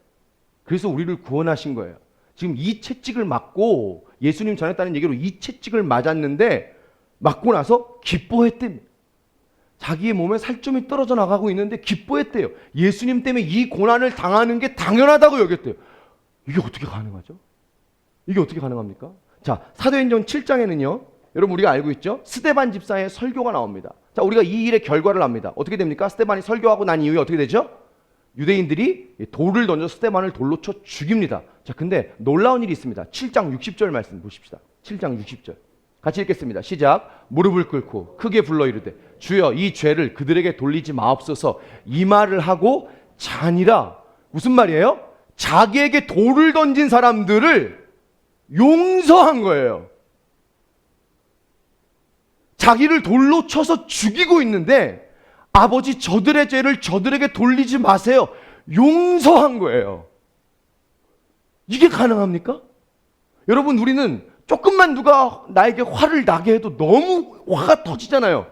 그래서 우리를 구원하신 거예요. 지금 이 채찍을 맞고, 예수님 전했다는 얘기로 이 채찍을 맞았는데 맞고 나서 기뻐했답니다. 자기의 몸에 살점이 떨어져 나가고 있는데 기뻐했대요. 예수님 때문에 이 고난을 당하는 게 당연하다고 여겼대요. 이게 어떻게 가능하죠? 이게 어떻게 가능합니까? 자, 사도행전 7장에는요, 여러분, 우리가 알고 있죠? 스데반 집사의 설교가 나옵니다. 자, 우리가 이 일의 결과를 압니다. 어떻게 됩니까? 스데반이 설교하고 난 이후에 어떻게 되죠? 유대인들이 돌을 던져 스데반을 돌로 쳐 죽입니다. 자, 근데 놀라운 일이 있습니다. 7장 60절 말씀 보십시다. 7장 60절 같이 읽겠습니다. 시작. 무릎을 꿇고 크게 불러 이르되 주여, 이 죄를 그들에게 돌리지 마옵소서. 이 말을 하고 자니라. 무슨 말이에요? 자기에게 돌을 던진 사람들을 용서한 거예요. 자기를 돌로 쳐서 죽이고 있는데, 아버지, 저들의 죄를 저들에게 돌리지 마세요, 용서한 거예요. 이게 가능합니까? 여러분, 우리는 조금만 누가 나에게 화를 나게 해도 너무 화가 터지잖아요.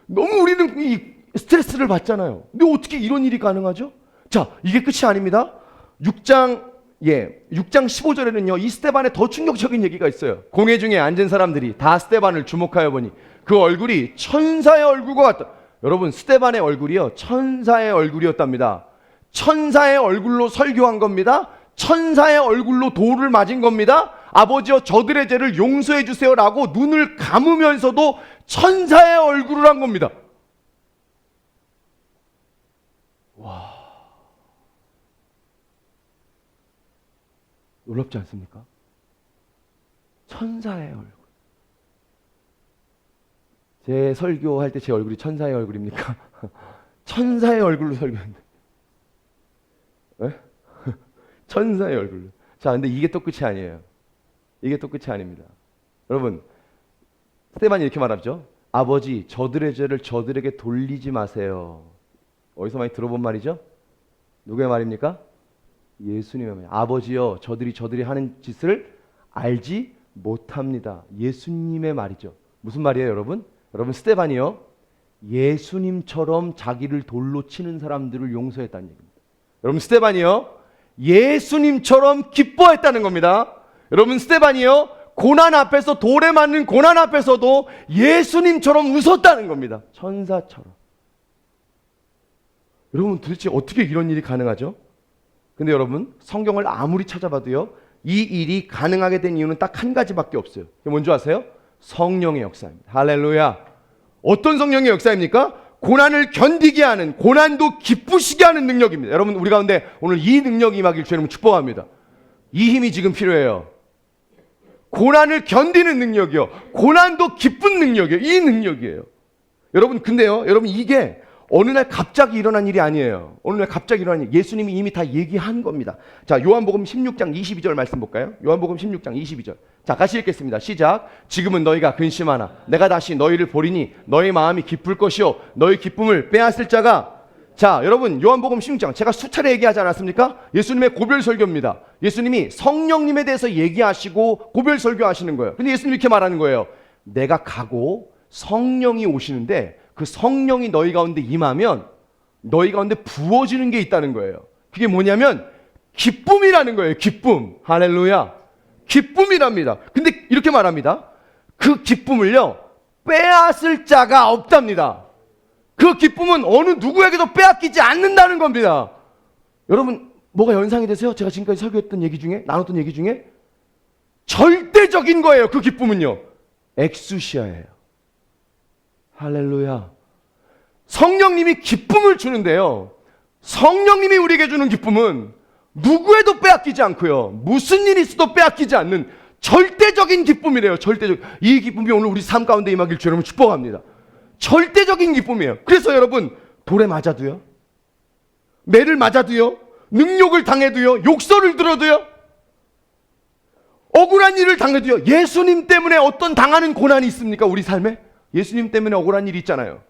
너무 우리는 이 스트레스를 받잖아요. 근데 어떻게 이런 일이 가능하죠? 자, 이게 끝이 아닙니다. 6장 15절에는요, 이 스데반의 더 충격적인 얘기가 있어요. 공회 중에 앉은 사람들이 다 스데반을 주목하여 보니 그 얼굴이 천사의 얼굴과 같다. 여러분, 스데반의 얼굴이요, 천사의 얼굴이었답니다. 천사의 얼굴로 설교한 겁니다. 천사의 얼굴로 돌을 맞은 겁니다. 아버지여, 저들의 죄를 용서해 주세요라고 눈을 감으면서도 천사의 얼굴을 한 겁니다. 와, 놀랍지 않습니까? 천사의 얼굴. 제 설교할 때 제 얼굴이 천사의 얼굴입니까? 천사의 얼굴로 설교했는데. 네? 천사의 얼굴로. 자, 근데 이게 또 끝이 아니에요. 이게 또 끝이 아닙니다. 여러분, 스데반이 이렇게 말하죠. 아버지, 저들의 죄를 저들에게 돌리지 마세요. 어디서 많이 들어본 말이죠? 누구의 말입니까? 예수님의 말. 아버지여, 저들이 하는 짓을 알지 못합니다. 예수님의 말이죠. 무슨 말이에요, 여러분? 여러분, 스데반이요, 예수님처럼 자기를 돌로 치는 사람들을 용서했다는 얘기입니다. 여러분, 스데반이요, 예수님처럼 기뻐했다는 겁니다. 여러분, 스데반이요, 고난 앞에서, 돌에 맞는 고난 앞에서도 예수님처럼 웃었다는 겁니다. 천사처럼. 여러분, 도대체 어떻게 이런 일이 가능하죠? 근데 여러분, 성경을 아무리 찾아봐도요, 이 일이 가능하게 된 이유는 딱 한 가지밖에 없어요. 그게 뭔지 아세요? 성령의 역사입니다. 할렐루야. 어떤 성령의 역사입니까? 고난을 견디게 하는, 고난도 기쁘시게 하는 능력입니다. 여러분, 우리 가운데 오늘 이 능력이 임하길 주님은 축복합니다. 이 힘이 지금 필요해요. 고난을 견디는 능력이요, 고난도 기쁜 능력이요, 이 능력이에요. 여러분, 근데요, 여러분, 이게 어느 날 갑자기 일어난 일이 아니에요. 어느 날 갑자기 일어난 일, 예수님이 이미 다 얘기한 겁니다. 자, 요한복음 16장 22절 말씀 볼까요? 요한복음 16장 22절. 자, 같이 읽겠습니다. 시작. 지금은 너희가 근심하나 내가 다시 너희를 보리니 너희 마음이 기쁠 것이요 너희 기쁨을 빼앗을 자가. 자, 여러분, 요한복음 16장 제가 수차례 얘기하지 않았습니까? 예수님의 고별 설교입니다. 예수님이 성령님에 대해서 얘기하시고 고별 설교하시는 거예요. 근데 예수님이 이렇게 말하는 거예요. 내가 가고 성령이 오시는데 그 성령이 너희 가운데 임하면 너희 가운데 부어지는 게 있다는 거예요. 그게 뭐냐면 기쁨이라는 거예요. 기쁨. 할렐루야. 기쁨이랍니다. 근데 이렇게 말합니다. 그 기쁨을요, 빼앗을 자가 없답니다. 그 기쁨은 어느 누구에게도 빼앗기지 않는다는 겁니다. 여러분, 뭐가 연상이 되세요? 제가 지금까지 설교했던 얘기 중에, 나눴던 얘기 중에 절대적인 거예요. 그 기쁨은요, 엑수시아예요. 할렐루야. 성령님이 기쁨을 주는데요, 성령님이 우리에게 주는 기쁨은 누구에도 빼앗기지 않고요, 무슨 일이 있어도 빼앗기지 않는 절대적인 기쁨이래요. 절대적. 이 기쁨이 오늘 우리 삶 가운데 임하길 주님을 축복합니다. 절대적인 기쁨이에요. 그래서 여러분, 돌에 맞아도요, 매를 맞아도요, 능욕을 당해도요, 욕설을 들어도요, 억울한 일을 당해도요, 예수님 때문에 어떤 당하는 고난이 있습니까? 우리 삶에 예수님 때문에 억울한 일이 있잖아요.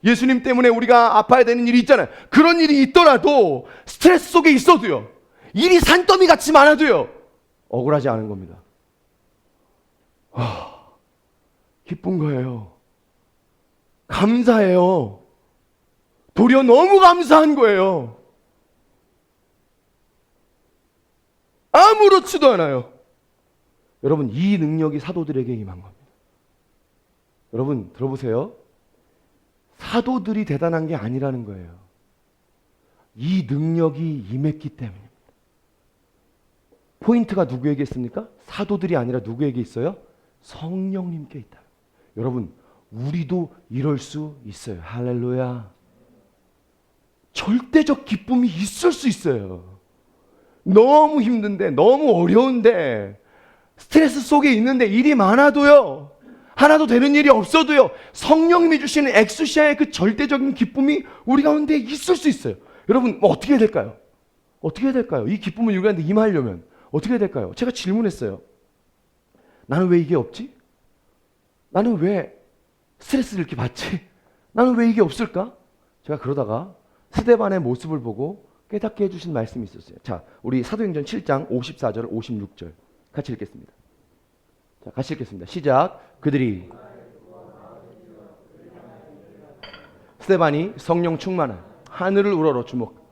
예수님 때문에 우리가 아파야 되는 일이 있잖아요. 그런 일이 있더라도, 스트레스 속에 있어도요, 일이 산더미 같이 많아도요, 억울하지 않은 겁니다. 기쁜 거예요. 감사해요. 도리어 너무 감사한 거예요. 아무렇지도 않아요. 여러분, 이 능력이 사도들에게 임한 겁니다. 여러분, 들어보세요. 사도들이 대단한 게 아니라는 거예요. 이 능력이 임했기 때문입니다. 포인트가 누구에게 있습니까? 사도들이 아니라 누구에게 있어요? 성령님께 있다. 여러분, 우리도 이럴 수 있어요. 할렐루야. 절대적 기쁨이 있을 수 있어요. 너무 힘든데, 너무 어려운데, 스트레스 속에 있는데, 일이 많아도요, 하나도 되는 일이 없어도요, 성령님이 주시는 엑수시아의 그 절대적인 기쁨이 우리 가운데 있을 수 있어요. 여러분, 어떻게 해야 될까요? 어떻게 해야 될까요? 이 기쁨을 우리한테 임하려면 어떻게 해야 될까요? 제가 질문했어요. 나는 왜 이게 없지? 나는 왜 스트레스를 이렇게 받지? 나는 왜 이게 없을까? 제가 그러다가 스데반의 모습을 보고 깨닫게 해주신 말씀이 있었어요. 자, 우리 사도행전 7장 54절 56절 같이 읽겠습니다. 자, 같이 읽겠습니다. 시작. 그들이 스데반이 성령 충만한 하늘을 우러러 주목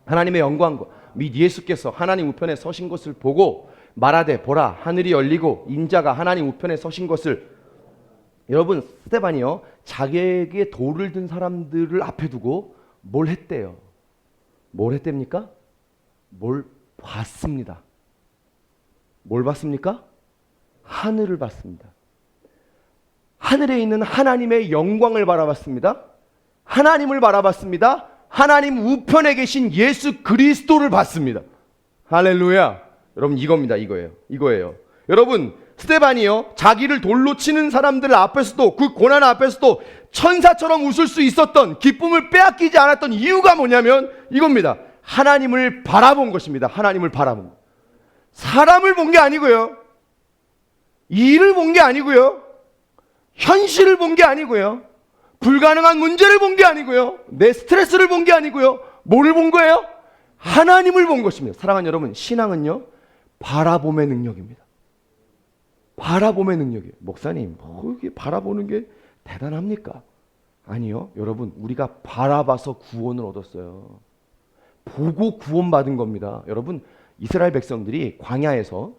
하나님의 영광과 및 예수께서 하나님 우편에 서신 것을 보고 말하되 보라 하늘이 열리고 인자가 하나님 우편에 서신 것을. 여러분, 스데반이요 자기에게 돌을 든 사람들을 앞에 두고 뭘 했대요? 뭘 했답니까? 뭘 봤습니다. 뭘 봤습니까? 하늘을 봤습니다. 하늘에 있는 하나님의 영광을 바라봤습니다. 하나님을 바라봤습니다. 하나님 우편에 계신 예수 그리스도를 봤습니다. 할렐루야. 여러분, 이겁니다. 이거예요. 여러분, 스데반이요 자기를 돌로 치는 사람들 앞에서도, 그 고난 앞에서도 천사처럼 웃을 수 있었던, 기쁨을 빼앗기지 않았던 이유가 뭐냐면 이겁니다. 하나님을 바라본 것입니다. 하나님을 바라본 것. 사람을 본 게 아니고요, 일을 본 게 아니고요, 현실을 본 게 아니고요, 불가능한 문제를 본 게 아니고요, 내 스트레스를 본 게 아니고요, 뭐를 본 거예요? 하나님을 본 것입니다. 사랑하는 여러분, 신앙은요 바라봄의 능력입니다. 바라봄의 능력이에요. 목사님, 이게 바라보는 게 대단합니까? 아니요. 여러분, 우리가 바라봐서 구원을 얻었어요. 보고 구원받은 겁니다. 여러분, 이스라엘 백성들이 광야에서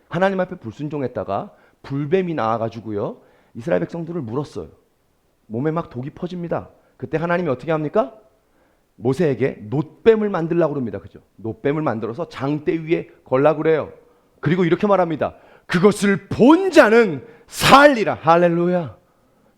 하나님 앞에 불순종했다가 불뱀이 나와가지고요 이스라엘 백성들을 물었어요. 몸에 막 독이 퍼집니다. 그때 하나님이 어떻게 합니까? 모세에게 놋뱀을 만들라고 그럽니다. 그죠? 놋뱀을 만들어서 장대 위에 걸라고 그래요. 그리고 이렇게 말합니다. 그것을 본 자는 살리라. 할렐루야.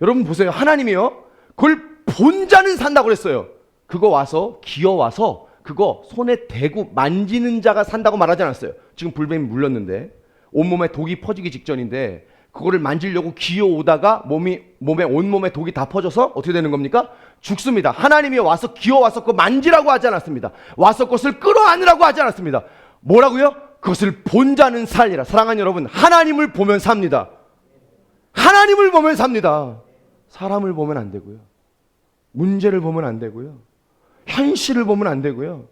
여러분 보세요. 하나님이요 그걸 본 자는 산다고 그랬어요. 그거 와서 기어와서 그거 손에 대고 만지는 자가 산다고 말하지 않았어요. 지금 불뱀이 물렸는데 온몸에 독이 퍼지기 직전인데 그거를 만지려고 기어오다가 온몸에 독이 다 퍼져서 어떻게 되는 겁니까? 죽습니다. 하나님이 와서 기어와서 그거 만지라고 하지 않았습니다. 와서 그것을 끌어안으라고 하지 않았습니다. 뭐라고요? 그것을 본 자는 살리라. 사랑하는 여러분, 하나님을 보면 삽니다. 하나님을 보면 삽니다. 사람을 보면 안 되고요, 문제를 보면 안 되고요, 현실을 보면 안 되고요,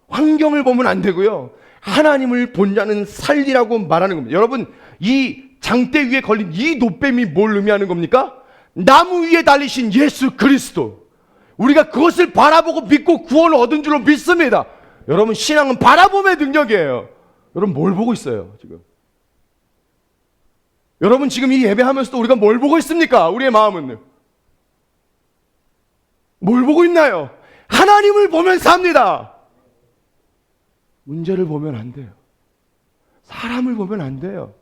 환경을 보면 안 되고요, 하나님을 본 자는 살리라고 말하는 겁니다. 여러분, 이 장대 위에 걸린 이 놋뱀이 뭘 의미하는 겁니까? 나무 위에 달리신 예수 그리스도. 우리가 그것을 바라보고 믿고 구원을 얻은 줄로 믿습니다. 여러분, 신앙은 바라봄의 능력이에요. 여러분, 뭘 보고 있어요 지금? 여러분, 지금 이 예배하면서도 우리가 뭘 보고 있습니까? 우리의 마음은 뭘 보고 있나요? 하나님을 보면 삽니다. 문제를 보면 안 돼요. 사람을 보면 안 돼요.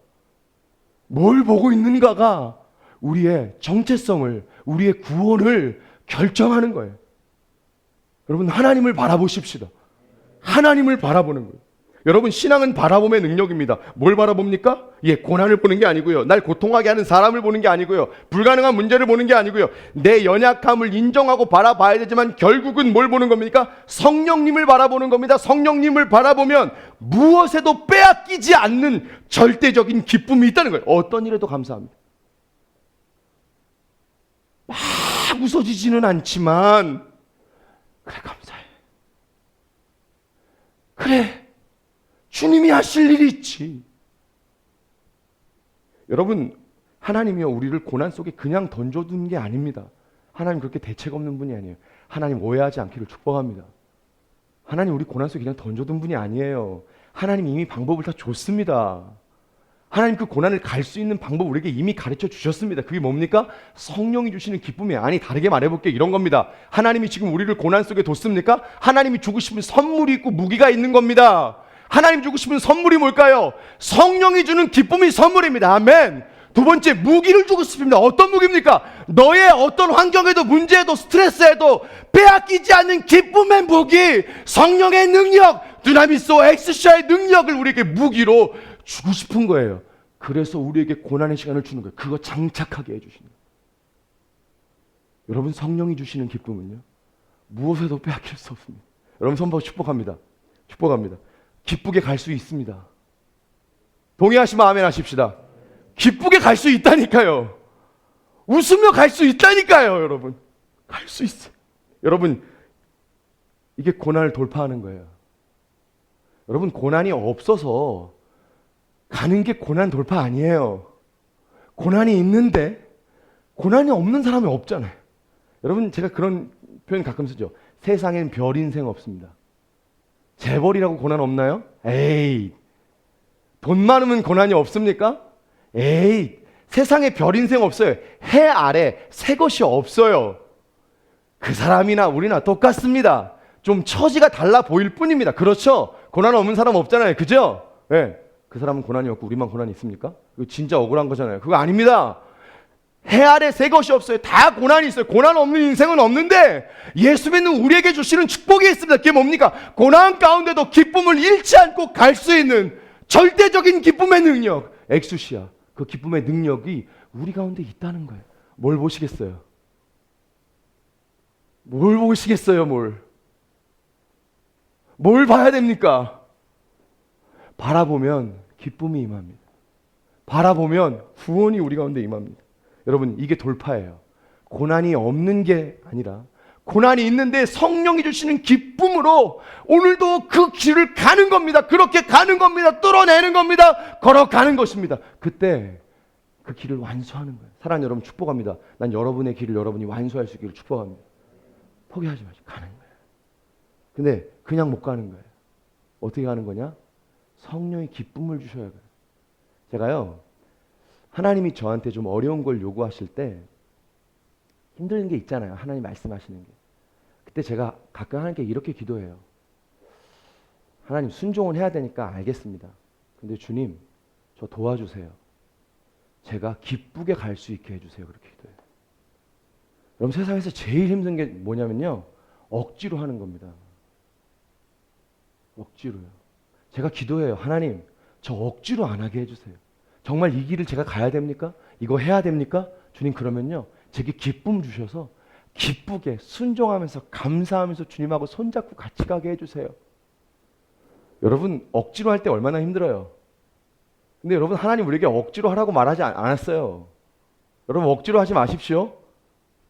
뭘 보고 있는가가 우리의 정체성을, 우리의 구원을 결정하는 거예요. 여러분, 하나님을 바라보십시다. 하나님을 바라보는 거예요. 여러분, 신앙은 바라봄의 능력입니다. 뭘 바라봅니까? 고난을 보는 게 아니고요, 날 고통하게 하는 사람을 보는 게 아니고요, 불가능한 문제를 보는 게 아니고요, 내 연약함을 인정하고 바라봐야 되지만 결국은 뭘 보는 겁니까? 성령님을 바라보는 겁니다. 성령님을 바라보면 무엇에도 빼앗기지 않는 절대적인 기쁨이 있다는 거예요. 어떤 일에도 감사합니다. 막 웃어지지는 않지만 그래, 감사해. 그래, 주님이 하실 일이 있지. 여러분, 하나님이요 우리를 고난 속에 그냥 던져둔 게 아닙니다. 하나님 그렇게 대책 없는 분이 아니에요. 하나님 오해하지 않기를 축복합니다. 하나님 우리 고난 속에 그냥 던져둔 분이 아니에요. 하나님 이미 방법을 다 줬습니다. 하나님 그 고난을 갈 수 있는 방법 우리에게 이미 가르쳐 주셨습니다. 그게 뭡니까? 성령이 주시는 기쁨이에요. 아니, 다르게 말해볼게요. 이런 겁니다. 하나님이 지금 우리를 고난 속에 뒀습니까? 하나님이 주고 싶은 선물이 있고 무기가 있는 겁니다. 하나님 주고 싶은 선물이 뭘까요? 성령이 주는 기쁨이 선물입니다. 아멘. 두 번째, 무기를 주고 싶습니다. 어떤 무기입니까? 너의 어떤 환경에도 문제에도 스트레스에도 빼앗기지 않는 기쁨의 무기, 성령의 능력, 두나미스 엑스샤의 능력을 우리에게 무기로 주고 싶은 거예요. 그래서 우리에게 고난의 시간을 주는 거예요. 그거 장착하게 해주시는 거예요. 여러분, 성령이 주시는 기쁨은요 무엇에도 빼앗길 수 없습니다. 여러분, 선포 축복합니다. 축복합니다. 기쁘게 갈 수 있습니다. 동의하시면 아멘 하십시다. 기쁘게 갈 수 있다니까요. 웃으며 갈 수 있다니까요. 여러분, 갈 수 있어요. 여러분, 이게 고난을 돌파하는 거예요. 여러분, 고난이 없어서 가는 게 고난 돌파 아니에요. 고난이 있는데 고난이 없는 사람이 없잖아요. 여러분, 제가 그런 표현 가끔 쓰죠. 세상엔 별 인생 없습니다. 재벌이라고 고난 없나요? 에이, 돈 많으면 고난이 없습니까? 에이, 세상에 별 인생 없어요. 해 아래 새 것이 없어요. 그 사람이나 우리나 똑같습니다. 좀 처지가 달라 보일 뿐입니다. 그렇죠? 고난 없는 사람 없잖아요. 그죠? 네. 그 사람은 고난이 없고 우리만 고난이 있습니까? 이거 진짜 억울한 거잖아요. 그거 아닙니다. 해 아래 새 것이 없어요. 다 고난이 있어요. 고난 없는 인생은 없는데 예수 믿는 우리에게 주시는 축복이 있습니다. 그게 뭡니까? 고난 가운데도 기쁨을 잃지 않고 갈 수 있는 절대적인 기쁨의 능력, 엑수시아. 그 기쁨의 능력이 우리 가운데 있다는 거예요. 뭘 보시겠어요? 뭘 보시겠어요? 뭘 봐야 됩니까? 바라보면 기쁨이 임합니다. 바라보면 구원이 우리 가운데 임합니다. 여러분, 이게 돌파예요. 고난이 없는 게 아니라 고난이 있는데 성령이 주시는 기쁨으로 오늘도 그 길을 가는 겁니다. 그렇게 가는 겁니다. 뚫어내는 겁니다. 걸어가는 것입니다. 그때 그 길을 완수하는 거예요. 사랑하는 여러분, 축복합니다. 난 여러분의 길을 여러분이 완수할 수 있기를 축복합니다. 포기하지 마시고 가는 거예요. 근데 그냥 못 가는 거예요. 어떻게 가는 거냐? 성령의 기쁨을 주셔야 해요. 제가요, 하나님이 저한테 좀 어려운 걸 요구하실 때 힘든 게 있잖아요. 하나님 말씀하시는 게. 그때 제가 가끔 하나님께 이렇게 기도해요. 하나님, 순종은 해야 되니까 알겠습니다. 근데 주님, 저 도와주세요. 제가 기쁘게 갈 수 있게 해주세요. 그렇게 기도해요. 여러분, 세상에서 제일 힘든 게 뭐냐면요, 억지로 하는 겁니다. 억지로요. 제가 기도해요. 하나님, 저 억지로 안 하게 해주세요. 정말 이 길을 제가 가야 됩니까? 이거 해야 됩니까? 주님, 그러면요, 제게 기쁨 주셔서 기쁘게 순종하면서 감사하면서 주님하고 손잡고 같이 가게 해주세요. 여러분, 억지로 할 때 얼마나 힘들어요. 근데 여러분, 하나님 우리에게 억지로 하라고 말하지 않았어요. 여러분, 억지로 하지 마십시오.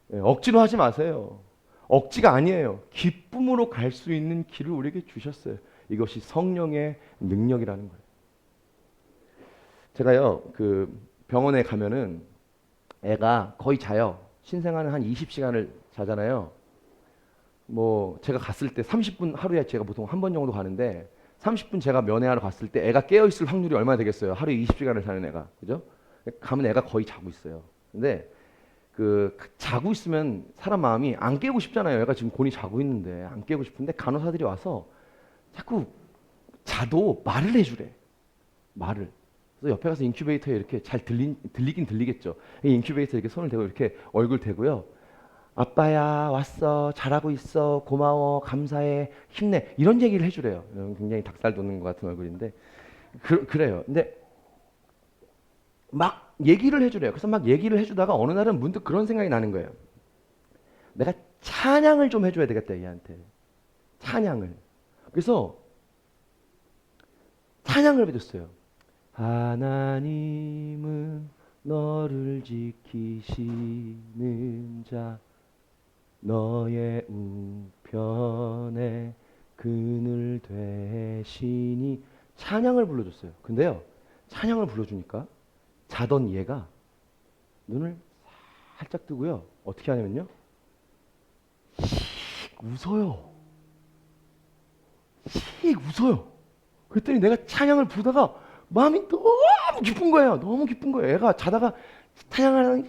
네, 억지로 하지 마세요. 억지가 아니에요. 기쁨으로 갈 수 있는 길을 우리에게 주셨어요. 이것이 성령의 능력이라는 거예요. 제가요, 그 병원에 가면은 애가 거의 자요. 신생아는 한 20시간을 자잖아요. 뭐 제가 갔을 때 30분, 하루에 제가 보통 한 번 정도 가는데 30분 제가 면회하러 갔을 때 애가 깨어 있을 확률이 얼마나 되겠어요? 하루에 20시간을 자는 애가. 그죠? 가면 애가 거의 자고 있어요. 근데 그 자고 있으면 사람 마음이 안 깨고 싶잖아요. 애가 지금 곤히 자고 있는데 안 깨고 싶은데 간호사들이 와서 자꾸 자도 말을 해주래. 말을. 그래서 옆에 가서 인큐베이터에 이렇게 잘 들리긴 들리겠죠. 인큐베이터에 이렇게 손을 대고 이렇게 얼굴 대고요. 아빠야, 왔어, 잘하고 있어, 고마워, 감사해, 힘내, 이런 얘기를 해주래요. 굉장히 닭살 돋는 것 같은 얼굴인데 그래요. 근데 막 얘기를 해주래요. 그래서 막 얘기를 해주다가 어느 날은 문득 그런 생각이 나는 거예요. 내가 찬양을 좀 해줘야 되겠다, 얘한테. 찬양을. 그래서 찬양을 해줬어요. 하나님은 너를 지키시는 자, 너의 우편에 그늘 되시니, 찬양을 불러줬어요. 근데요, 찬양을 불러주니까 자던 얘가 눈을 살짝 뜨고요, 어떻게 하냐면요, 웃어요. 웃어요. 그랬더니 내가 찬양을 부르다가 마음이 너무 기쁜 거예요. 너무 기쁜 거예요. 애가 자다가 찬양을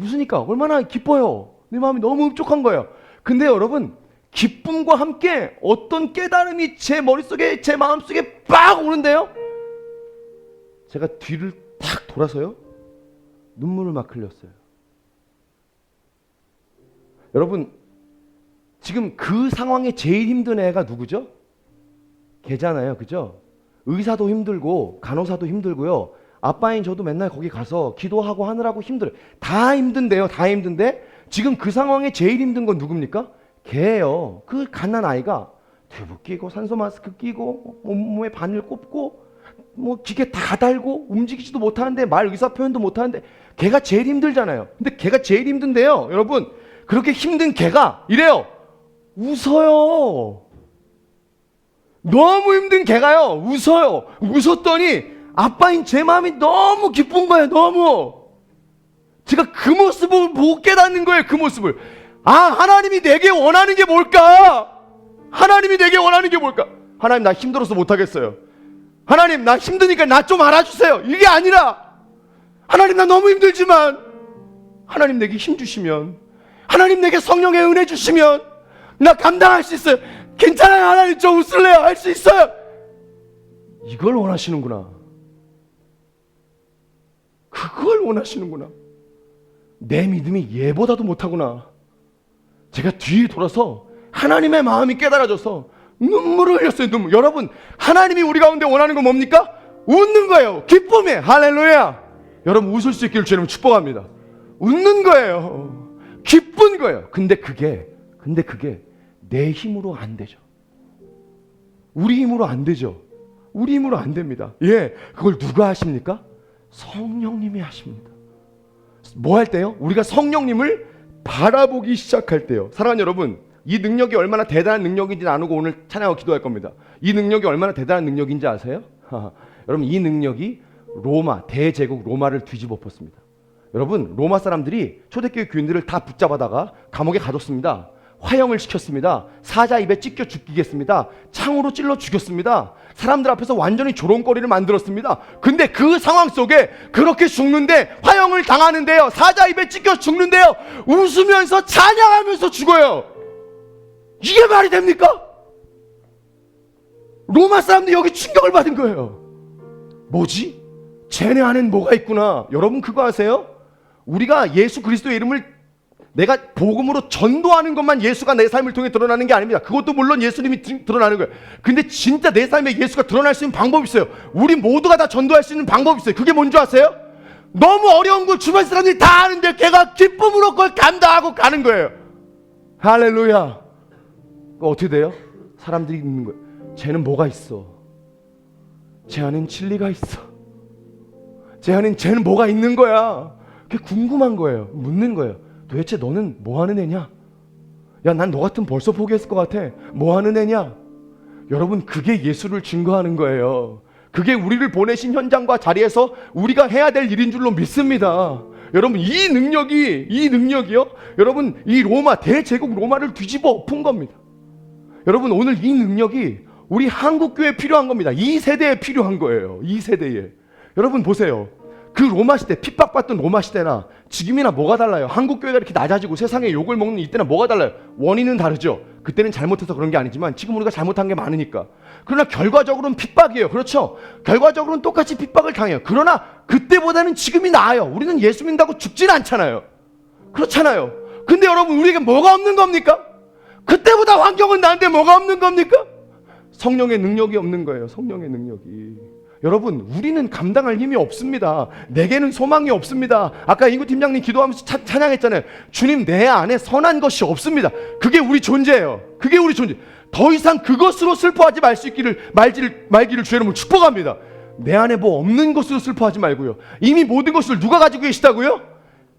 웃으니까 얼마나 기뻐요. 내 마음이 너무 흡족한 거예요. 근데 여러분, 기쁨과 함께 어떤 깨달음이 제 머릿속에, 제 마음속에 빡 오는데요, 제가 뒤를 탁 돌아서요, 눈물을 막 흘렸어요. 여러분, 지금 그 상황에 제일 힘든 애가 누구죠? 걔잖아요. 그죠? 의사도 힘들고 간호사도 힘들고요. 아빠인 저도 맨날 거기 가서 기도하고 하느라고 힘들어요. 다 힘든데요. 다 힘든데 지금 그 상황에 제일 힘든 건 누굽니까? 걔예요. 그 갓난 아이가 튜브 끼고 산소 마스크 끼고 몸에 바늘 꼽고 뭐 기계 다 달고 움직이지도 못하는데 말 의사 표현도 못하는데 걔가 제일 힘들잖아요. 근데 걔가 제일 힘든데요, 여러분, 그렇게 힘든 걔가 이래요. 웃어요. 너무 힘든 걔가요, 웃어요. 웃었더니 아빠인 제 마음이 너무 기쁜 거예요. 너무. 제가 그 모습을 못 깨닫는 거예요. 그 모습을. 하나님이 내게 원하는 게 뭘까? 하나님이 내게 원하는 게 뭘까? 하나님, 나 힘들어서 못하겠어요. 하나님, 나 힘드니까 나 좀 알아주세요. 이게 아니라, 하나님, 나 너무 힘들지만 하나님 내게 힘 주시면, 하나님 내게 성령의 은혜 주시면 나 감당할 수 있어요. 괜찮아요. 하나님, 저 웃을래요. 할 수 있어요. 이걸 원하시는구나. 그걸 원하시는구나. 내 믿음이 얘보다도 못하구나. 제가 뒤에 돌아서 하나님의 마음이 깨달아져서 눈물을 흘렸어요. 눈물. 여러분, 하나님이 우리 가운데 원하는 건 뭡니까? 웃는 거예요. 기쁨에. 할렐루야. 여러분, 웃을 수 있기를 주님 축복합니다. 웃는 거예요. 기쁜 거예요. 근데 그게 내 힘으로 안 되죠. 우리 힘으로 안 되죠. 우리 힘으로 안 됩니다. 예, 그걸 누가 하십니까? 성령님이 하십니다. 뭐 할 때요? 우리가 성령님을 바라보기 시작할 때요. 사랑하는 여러분, 이 능력이 얼마나 대단한 능력인지 나누고 오늘 찬양하고 기도할 겁니다. 이 능력이 얼마나 대단한 능력인지 아세요? 여러분, 이 능력이 대제국 로마를 뒤집어 엎었습니다. 여러분, 로마 사람들이 초대교회 교인들을 다 붙잡아다가 감옥에 가뒀습니다. 화형을 시켰습니다. 사자 입에 찢겨 죽이겠습니다. 창으로 찔러 죽였습니다. 사람들 앞에서 완전히 조롱거리를 만들었습니다. 근데 그 상황 속에 그렇게 죽는데, 화형을 당하는데요, 사자 입에 찢겨 죽는데요, 웃으면서 찬양하면서 죽어요. 이게 말이 됩니까? 로마 사람들이 여기 충격을 받은 거예요. 뭐지? 쟤네 안엔 뭐가 있구나. 여러분, 그거 아세요? 우리가 예수 그리스도의 이름을 내가 복음으로 전도하는 것만 예수가 내 삶을 통해 드러나는 게 아닙니다. 그것도 물론 예수님이 드러나는 거예요. 근데 진짜 내 삶에 예수가 드러날 수 있는 방법이 있어요. 우리 모두가 다 전도할 수 있는 방법이 있어요. 그게 뭔지 아세요? 너무 어려운 걸 주변 사람들이 다 아는데 걔가 기쁨으로 그걸 감당하고 가는 거예요. 할렐루야. 어떻게 돼요? 사람들이 있는 거예요. 쟤는 뭐가 있어? 쟤 안엔 진리가 있어. 쟤는 뭐가 있는 거야? 그게 궁금한 거예요. 묻는 거예요. 도대체 너는 뭐 하는 애냐? 야, 난 너 같으면 벌써 포기했을 것 같아. 뭐 하는 애냐? 여러분, 그게 예수를 증거하는 거예요. 그게 우리를 보내신 현장과 자리에서 우리가 해야 될 일인 줄로 믿습니다. 여러분, 이 능력이요, 여러분, 이 대제국 로마를 뒤집어 엎은 겁니다. 여러분, 오늘 이 능력이 우리 한국교회에 필요한 겁니다. 이 세대에 필요한 거예요. 이 세대에. 여러분 보세요. 그 로마 시대, 핍박받던 로마 시대나 지금이나 뭐가 달라요? 한국교회가 이렇게 낮아지고 세상에 욕을 먹는 이때나 뭐가 달라요? 원인은 다르죠. 그때는 잘못해서 그런 게 아니지만 지금 우리가 잘못한 게 많으니까. 그러나 결과적으로는 핍박이에요. 그렇죠? 결과적으로는 똑같이 핍박을 당해요. 그러나 그때보다는 지금이 나아요. 우리는 예수 믿는다고 죽진 않잖아요. 그렇잖아요. 근데 여러분, 우리에게 뭐가 없는 겁니까? 그때보다 환경은 나은데 뭐가 없는 겁니까? 성령의 능력이 없는 거예요. 성령의 능력이. 여러분, 우리는 감당할 힘이 없습니다. 내게는 소망이 없습니다. 아까 인구 팀장님 기도하면서 찬양했잖아요. 주님, 내 안에 선한 것이 없습니다. 그게 우리 존재예요. 그게 우리 존재. 더 이상 그것으로 슬퍼하지 말기를 주의 이름으로 축복합니다. 내 안에 뭐 없는 것으로 슬퍼하지 말고요. 이미 모든 것을 누가 가지고 계시다고요?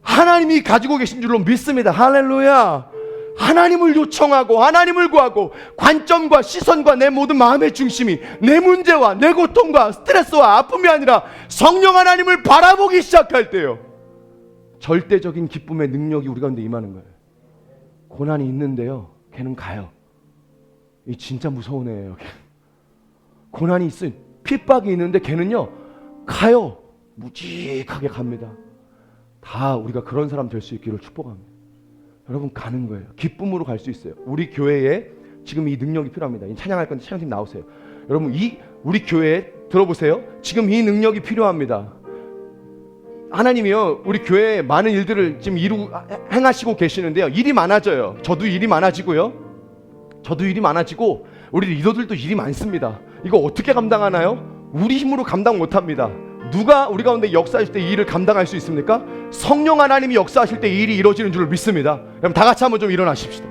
하나님이 가지고 계신 줄로 믿습니다. 할렐루야. 하나님을 요청하고 하나님을 구하고 관점과 시선과 내 모든 마음의 중심이 내 문제와 내 고통과 스트레스와 아픔이 아니라 성령 하나님을 바라보기 시작할 때요, 절대적인 기쁨의 능력이 우리 가운데 임하는 거예요. 고난이 있는데요, 걔는 가요. 이 진짜 무서운 애예요. 고난이 있어요. 핍박이 있는데 걔는요, 가요. 묵직하게 갑니다. 다 우리가 그런 사람 될 수 있기를 축복합니다. 여러분, 가는 거예요. 기쁨으로 갈 수 있어요. 우리 교회에 지금 이 능력이 필요합니다. 찬양할 건데 찬양팀 나오세요. 여러분, 우리 교회에 들어보세요. 지금 이 능력이 필요합니다. 하나님이요, 우리 교회에 많은 일들을 지금 행하시고 계시는데요, 일이 많아져요. 저도 일이 많아지고 우리 리더들도 일이 많습니다. 이거 어떻게 감당하나요? 우리 힘으로 감당 못합니다. 누가 우리 가운데 역사하실 때 이 일을 감당할 수 있습니까? 성령 하나님이 역사하실 때 이 일이 이루어지는 줄 믿습니다. 그럼 다 같이 한번 좀 일어나십시다.